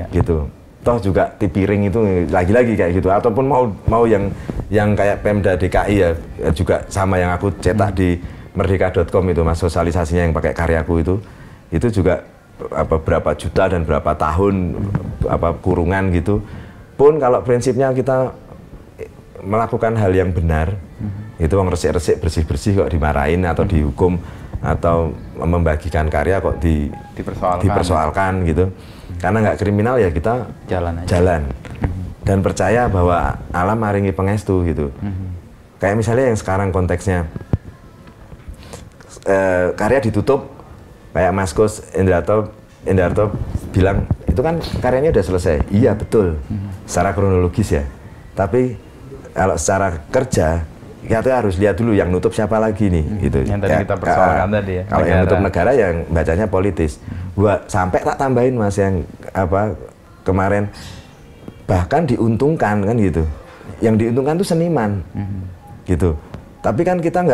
gitu. Toh juga tipiring itu lagi-lagi kayak gitu, ataupun mau yang kayak Pemda DKI ya juga sama yang aku cetak di merdeka.com itu Mas, sosialisasinya yang pakai karyaku itu juga berapa juta dan berapa tahun kurungan gitu. Pun kalau prinsipnya kita melakukan hal yang benar, itu orang resik-resik bersih-bersih kok dimarahin atau dihukum atau membagikan karya kok dipersoalkan gitu. Karena nggak kriminal ya kita jalan. Dan percaya bahwa alam maringi pengestu gitu. Kayak misalnya yang sekarang konteksnya karya ditutup, kayak Mas Kus Endarto bilang itu kan karyanya udah selesai. Iya betul, secara kronologis ya. Tapi kalau secara kerja kita harus lihat dulu yang nutup siapa lagi nih gitu. Yang tadi kita persoalkan tadi ya. Kalau yang nutup negara yang bacanya politis. Sampai tak tambahin Mas yang kemarin bahkan diuntungkan kan gitu. Yang diuntungkan tuh seniman. Gitu. Tapi kan kita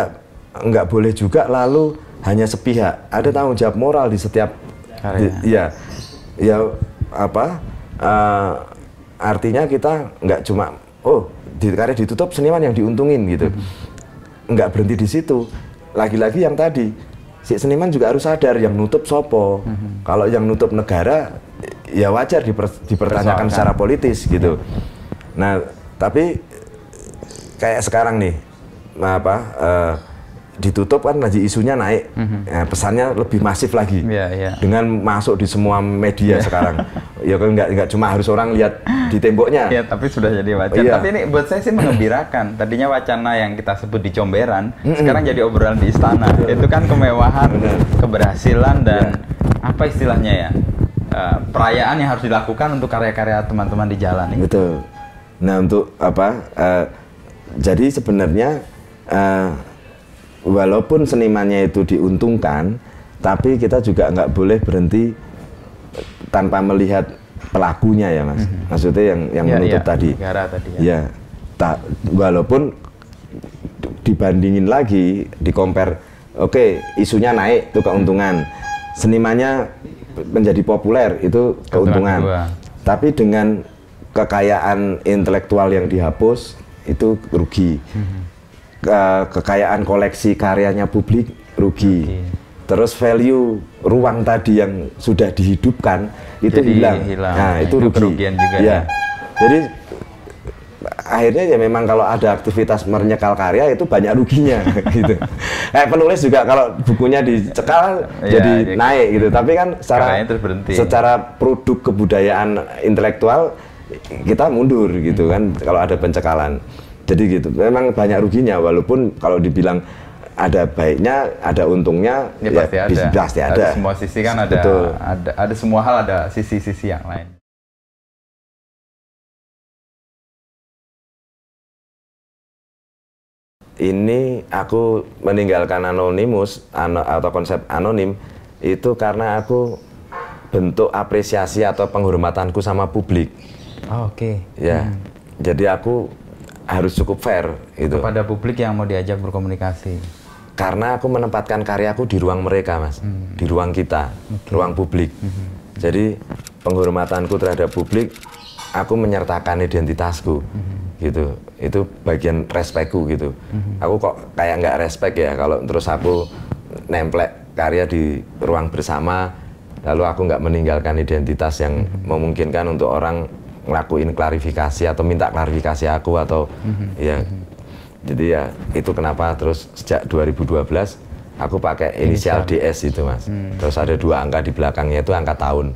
nggak boleh juga lalu hanya sepihak. Ada tanggung jawab moral di setiap artinya kita nggak cuma karya ditutup seniman yang diuntungin gitu. nggak berhenti di situ. Lagi-lagi yang tadi, si seniman juga harus sadar yang nutup sopo. Kalau yang nutup negara, ya wajar dipertanyakan secara politis gitu. Nah, tapi kayak sekarang nih, ditutup kan lagi isunya naik, pesannya lebih masif lagi, dengan masuk di semua media sekarang. Ya kan nggak cuma harus orang lihat di temboknya. Ya, tapi sudah jadi wacana. Tapi ini buat saya sih mengembirakan. Tadinya wacana yang kita sebut di comberan, sekarang jadi obrolan di istana. Itu kan kemewahan, keberhasilan dan apa istilahnya ya, perayaan yang harus dilakukan untuk karya-karya teman-teman di jalan. Betul. Nah untuk jadi sebenarnya walaupun senimannya itu diuntungkan, tapi kita juga nggak boleh berhenti tanpa melihat pelakunya ya Mas. Maksudnya yang menutup tadi. Ya. Walaupun dibandingin lagi, di-compare, oke, isunya naik itu keuntungan, senimannya menjadi populer itu keuntungan. Tapi dengan kekayaan intelektual yang dihapus itu rugi. Kekayaan koleksi karyanya publik rugi. Terus value ruang tadi yang sudah dihidupkan itu hilang. Nah, itu rugi. Kerugian juga. Ya. Jadi akhirnya ya memang kalau ada aktivitas menyekal karya itu banyak ruginya gitu. Penulis juga kalau bukunya dicekal jadi naik gitu. Tapi kan secara produk kebudayaan intelektual kita mundur gitu kan kalau ada pencekalan. Jadi gitu, memang banyak ruginya, walaupun kalau dibilang ada baiknya, ada untungnya, ya pasti ada. Semua sisi kan ada, ada semua hal ada sisi-sisi yang lain. Ini aku meninggalkan anonimus atau konsep anonim itu karena aku bentuk apresiasi atau penghormatanku sama publik. Oke. Ya, jadi aku harus cukup fair itu kepada publik yang mau diajak berkomunikasi. Karena aku menempatkan karyaku di ruang mereka, Mas, di ruang kita, ruang publik. Jadi penghormatanku terhadap publik, aku menyertakan identitasku, gitu. Itu bagian respekku gitu. Aku kok kayak nggak respek ya kalau terus aku nemplek karya di ruang bersama, lalu aku nggak meninggalkan identitas yang memungkinkan untuk orang ngelakuin klarifikasi atau minta klarifikasi aku atau ya. Jadi ya itu kenapa terus sejak 2012 aku pakai inisial DS itu Mas. Terus ada 2 angka di belakangnya itu angka tahun.